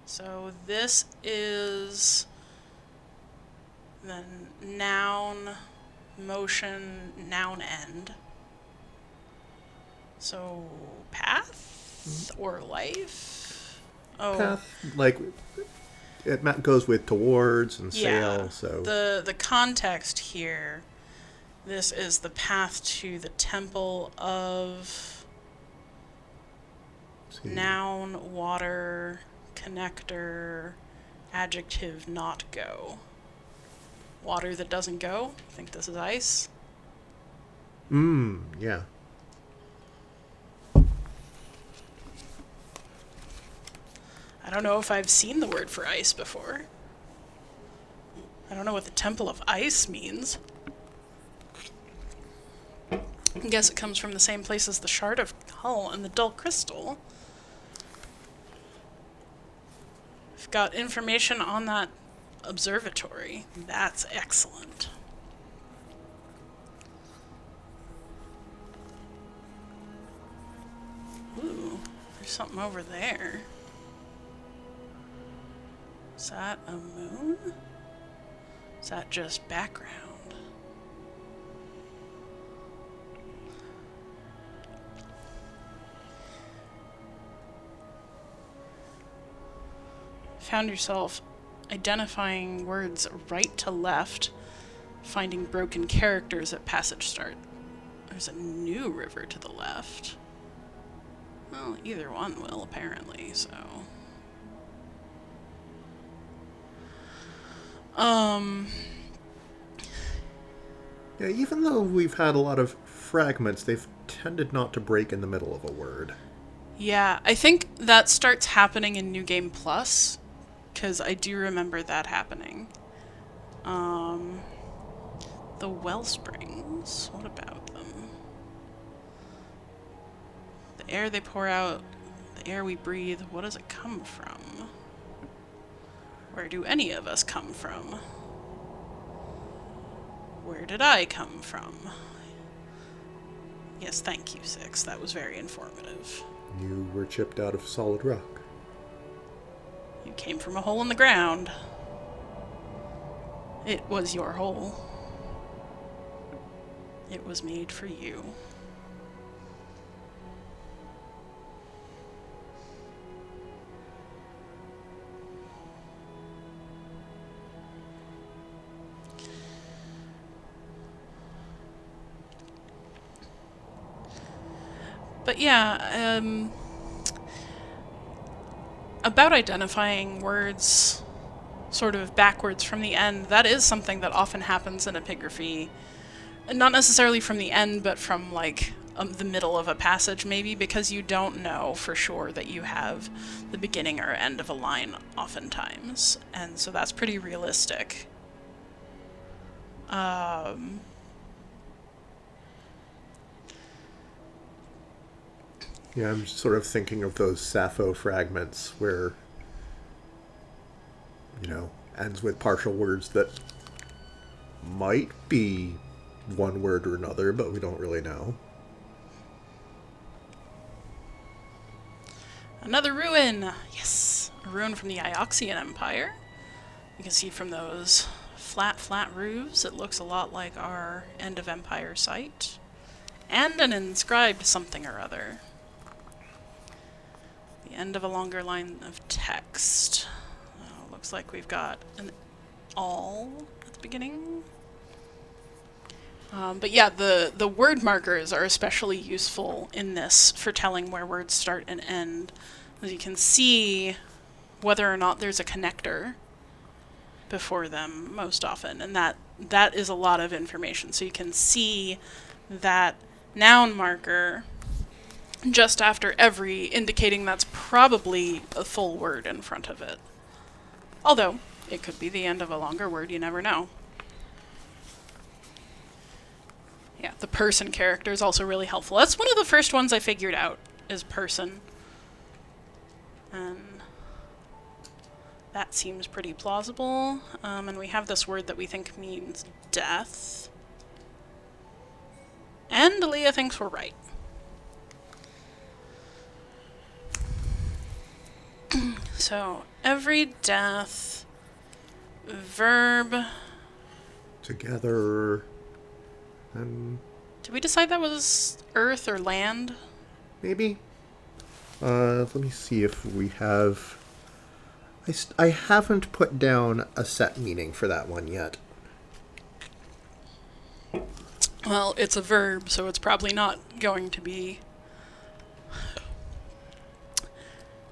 So this is Then noun, motion, noun end. So path or life? Oh, Path, like, it goes with towards and yeah. sail, so... The context here, this is the path to the temple of noun, water, connector, adjective, not go. Water that doesn't go. I think this is ice. Yeah. I don't know if I've seen the word for ice before. I don't know what the Temple of Ice means. I guess it comes from the same place as the Shard of Hull and the Dull Crystal. I've got information on that observatory. That's excellent. Ooh, there's something over there. Is that a moon? Is that just background? Found yourself identifying words right to left, finding broken characters at passage start. There's a new river to the left. Well, either one will, apparently, so... Yeah, even though we've had a lot of fragments, they've tended not to break in the middle of a word. Yeah, I think that starts happening in New Game Plus, because I do remember that happening. The Wellsprings, what about them? The air they pour out, the air we breathe, what does it come from? Where do any of us come from? Where did I come from? Yes, thank you, Six. That was very informative. You were chipped out of solid rock. You came from a hole in the ground. It was your hole. It was made for you. But yeah, about identifying words sort of backwards from the end, that is something that often happens in epigraphy. Not necessarily from the end, but from like the middle of a passage maybe, because you don't know for sure that you have the beginning or end of a line oftentimes. And so that's pretty realistic. Yeah, I'm sort of thinking of those Sappho fragments where, ends with partial words that might be one word or another, but we don't really know. Another ruin! Yes! A ruin from the Ioxian Empire. You can see from those flat roofs, it looks a lot like our End of Empire site. And an inscribed something or other. The end of a longer line of text. Looks like we've got an all at the beginning. But yeah, the word markers are especially useful in this for telling where words start and end. As you can see whether or not there's a connector before them most often, and that is a lot of information. So you can see that noun marker just after every, indicating that's probably a full word in front of it. Although, it could be the end of a longer word, you never know. Yeah, the person character is also really helpful. That's one of the first ones I figured out, is person. And that seems pretty plausible. And we have this word that we think means death. And Aaliyah thinks we're right. So, every death, verb, together, and Did we decide that was earth or land? maybe. Let me see if we have... I haven't put down a set meaning for that one yet. Well, it's a verb, so it's probably not going to be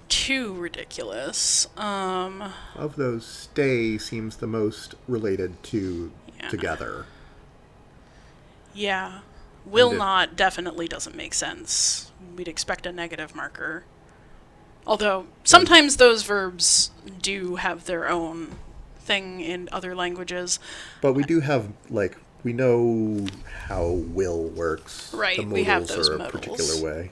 too ridiculous. Of those, stay seems the most related to Yeah. together. Yeah. Will And if- not definitely doesn't make sense. We'd expect a negative marker. Although, sometimes those verbs do have their own thing in other languages. But we do have, like, we know how will works. Right, The we have modals those are a modals. particular way.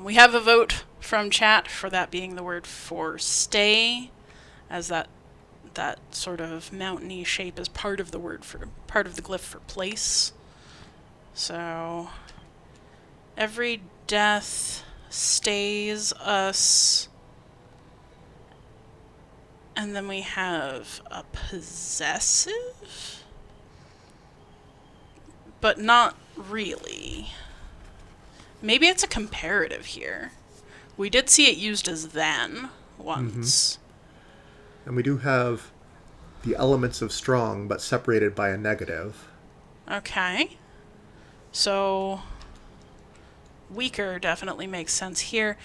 We have a vote from chat for that being the word for stay, as that sort of mountainy shape is part of the glyph for place. So every death stays us, and then we have a possessive, but not really. Maybe it's a comparative here. We did see it used as then once. And we do have the elements of strong, but separated by a negative. Okay. So weaker definitely makes sense here.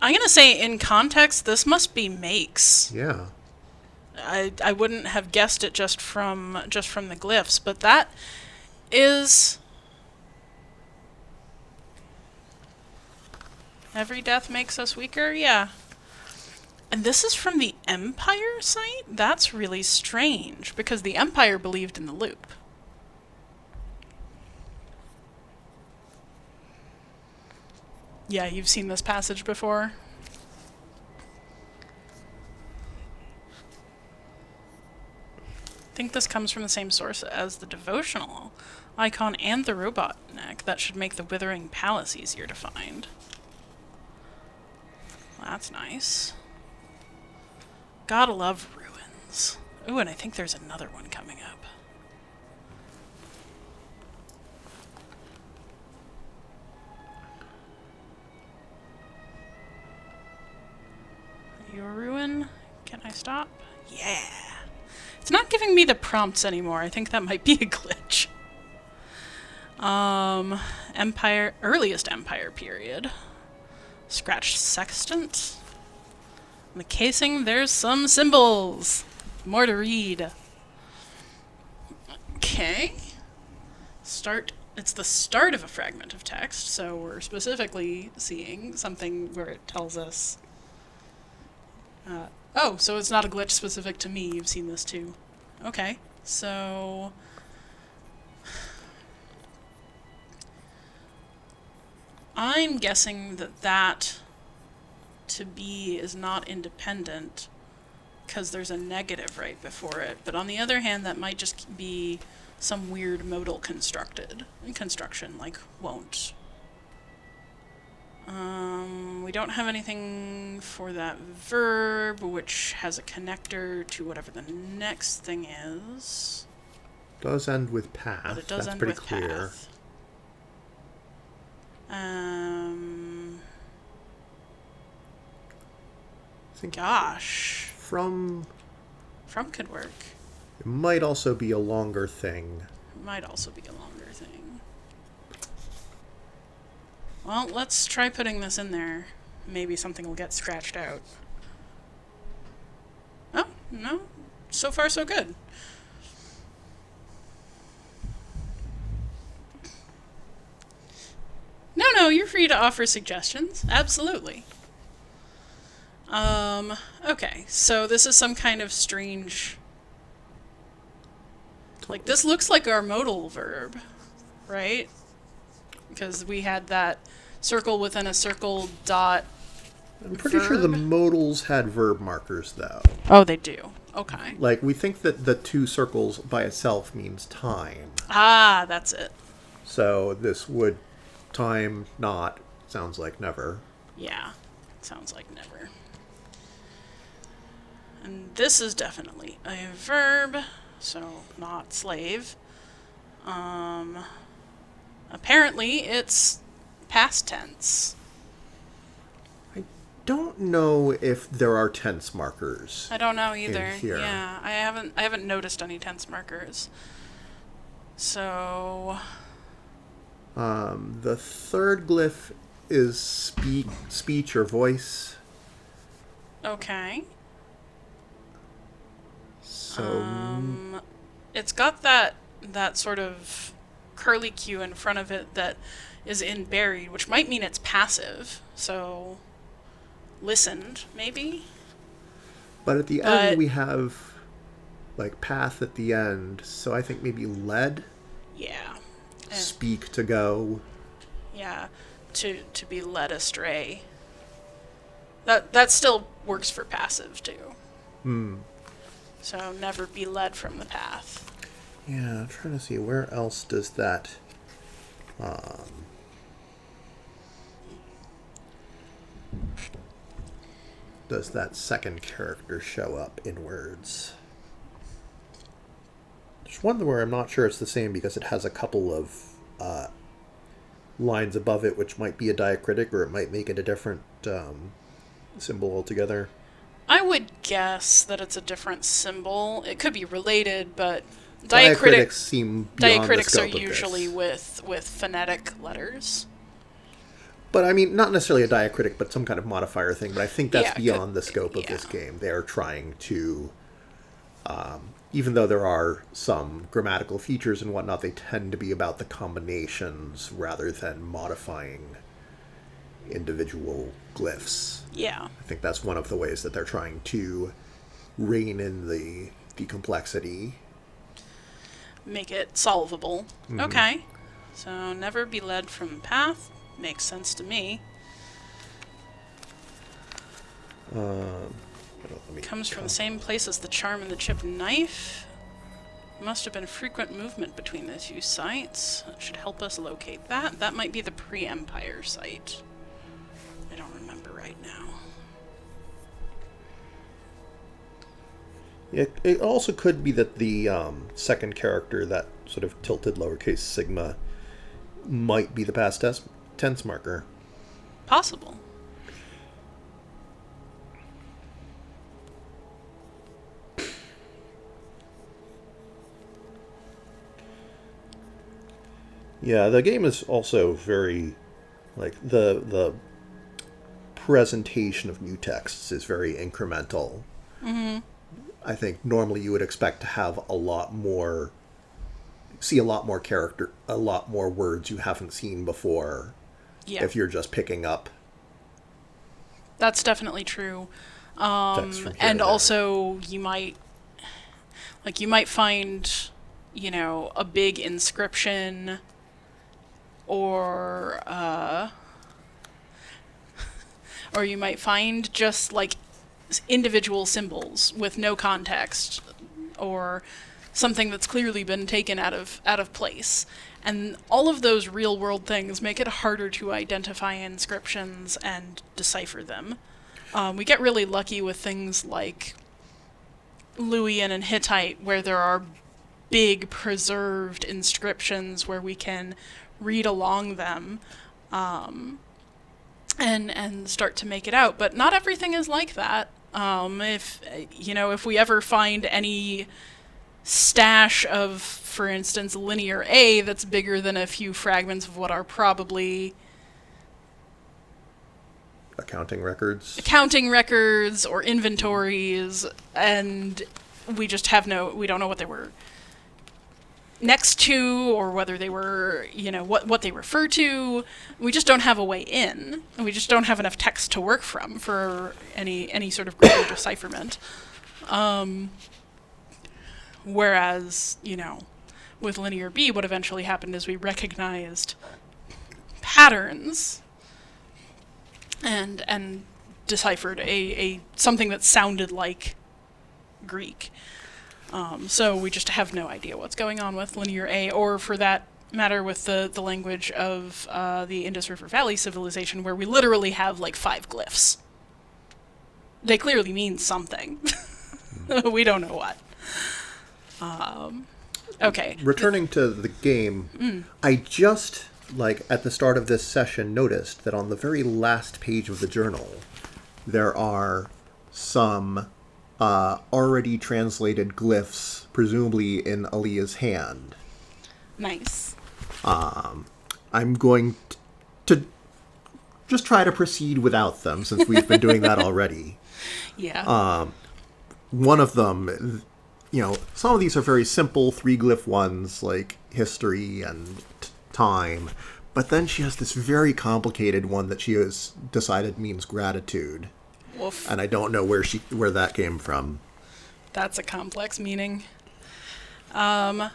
I'm going to say in context, this must be makes. Yeah. I wouldn't have guessed it just from the glyphs, but that is... Every death makes us weaker? Yeah. And this is from the Empire site? That's really strange, because the Empire believed in the loop. Yeah, you've seen this passage before? I think this comes from the same source as the devotional icon and the robot neck. That should make the Withering Palace easier to find. Well, that's nice. Gotta love ruins. Ooh, and I think there's another one coming up. Are you a ruin? Can I stop? Yeah. It's not giving me the prompts anymore. I think that might be a glitch. Earliest Empire period. Scratched sextant. In the casing, there's some symbols. More to read. Okay. It's the start of a fragment of text, so we're specifically seeing something where it tells us... oh, so it's not a glitch specific to me. You've seen this too. Okay, so... I'm guessing that to be is not independent because there's a negative right before it. But on the other hand, that might just be some weird modal construction, like won't. We don't have anything for that verb, which has a connector to whatever the next thing is. Does end with path. But it does That's end pretty with clear. path. I think Gosh. from Could work. it might also be a longer thing. Might also be a longer thing. Well, let's try putting this in there. Maybe something will get scratched out. Oh, no. So far, so good. No, you're free to offer suggestions. Absolutely. Okay, so this is some kind of strange... Like, this looks like our modal verb, right? Because we had that circle within a circle dot I'm pretty sure the verb. modals had verb markers, though. Oh, they do. Okay. Like, we think that the two circles by itself means time. Ah, that's it. So this would time not sounds like never. Yeah, sounds like never. And this is definitely a verb. so not slave. Apparently it's past tense. I don't know if there are tense markers. I don't know either. In here. Yeah, I haven't noticed any tense markers. So The third glyph is speech or voice. okay. So It's got that sort of curly Q in front of it that is in buried, which might mean it's passive. So listened, maybe? but at the end we have like path at the end, so I think maybe led, Yeah. speak to go. Yeah. To be led astray. That still works for passive too. So never be led from the path. Yeah, I'm trying to see where else does that second character show up in words. There's one where I'm not sure it's the same because it has a couple of lines above it, which might be a diacritic, or it might make it a different symbol altogether. I would guess that it's a different symbol. It could be related, but Diacritics seem beyond the diacritics scope are of this. usually with phonetic letters. But I mean, not necessarily a diacritic, but some kind of modifier thing. But I think that's Yeah, beyond the scope of this game. They are trying to, even though there are some grammatical features and whatnot, they tend to be about the combinations rather than modifying individual glyphs. Yeah. I think that's one of the ways that they're trying to rein in the complexity. Make it solvable. Okay. So never be led from path. Makes sense to me. Comes from the same place as the charm and the chipped knife. Must have been frequent movement between the two sites. That should help us locate that. That might be the pre-Empire site. I don't remember right now. It also could be that the second character, that sort of tilted lowercase sigma, might be the past tense marker. Possible. Yeah, the game is also very, like, the presentation of new texts is very incremental. I think normally you would expect to have see a lot more character, a lot more words you haven't seen before. Yeah. If you're just picking up. That's definitely true. Text from here And to there. also you might find, a big inscription or you might find just like individual symbols with no context or something that's clearly been taken out of place. And all of those real world things make it harder to identify inscriptions and decipher them. We get really lucky with things like Luwian and Hittite, where there are big preserved inscriptions where we can read along them and start to make it out. But not everything is like that. If we ever find any stash of, for instance, linear A that's bigger than a few fragments of what are probably Accounting records or inventories, and we just we don't know what they were next to or whether they were, what they refer to. We just don't have a way in, and we just don't have enough text to work from for any sort of greater decipherment. Whereas, with linear B, what eventually happened is we recognized patterns and deciphered a something that sounded like Greek. So we just have no idea what's going on with linear A, or for that matter with the language of the Indus River Valley civilization, where we literally have like 5 glyphs. They clearly mean something. We don't know what. Okay. Returning to the game, I just, like, at the start of this session, noticed that on the very last page of the journal, there are some already translated glyphs, presumably in Aaliyah's hand. Nice. I'm going to just try to proceed without them, since we've been doing that already. Yeah. One of them, some of these are very simple 3-glyph ones, like history and time. But then she has this very complicated one that she has decided means gratitude. Woof. And I don't know where that came from. That's a complex meaning. I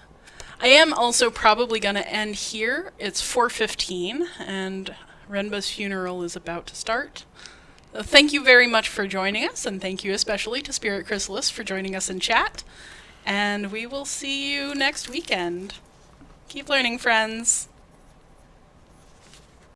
am also probably going to end here. It's 4:15, and Renba's funeral is about to start. Thank you very much for joining us, and thank you especially to Spirit Chrysalis for joining us in chat. And we will see you next weekend. Keep learning, friends.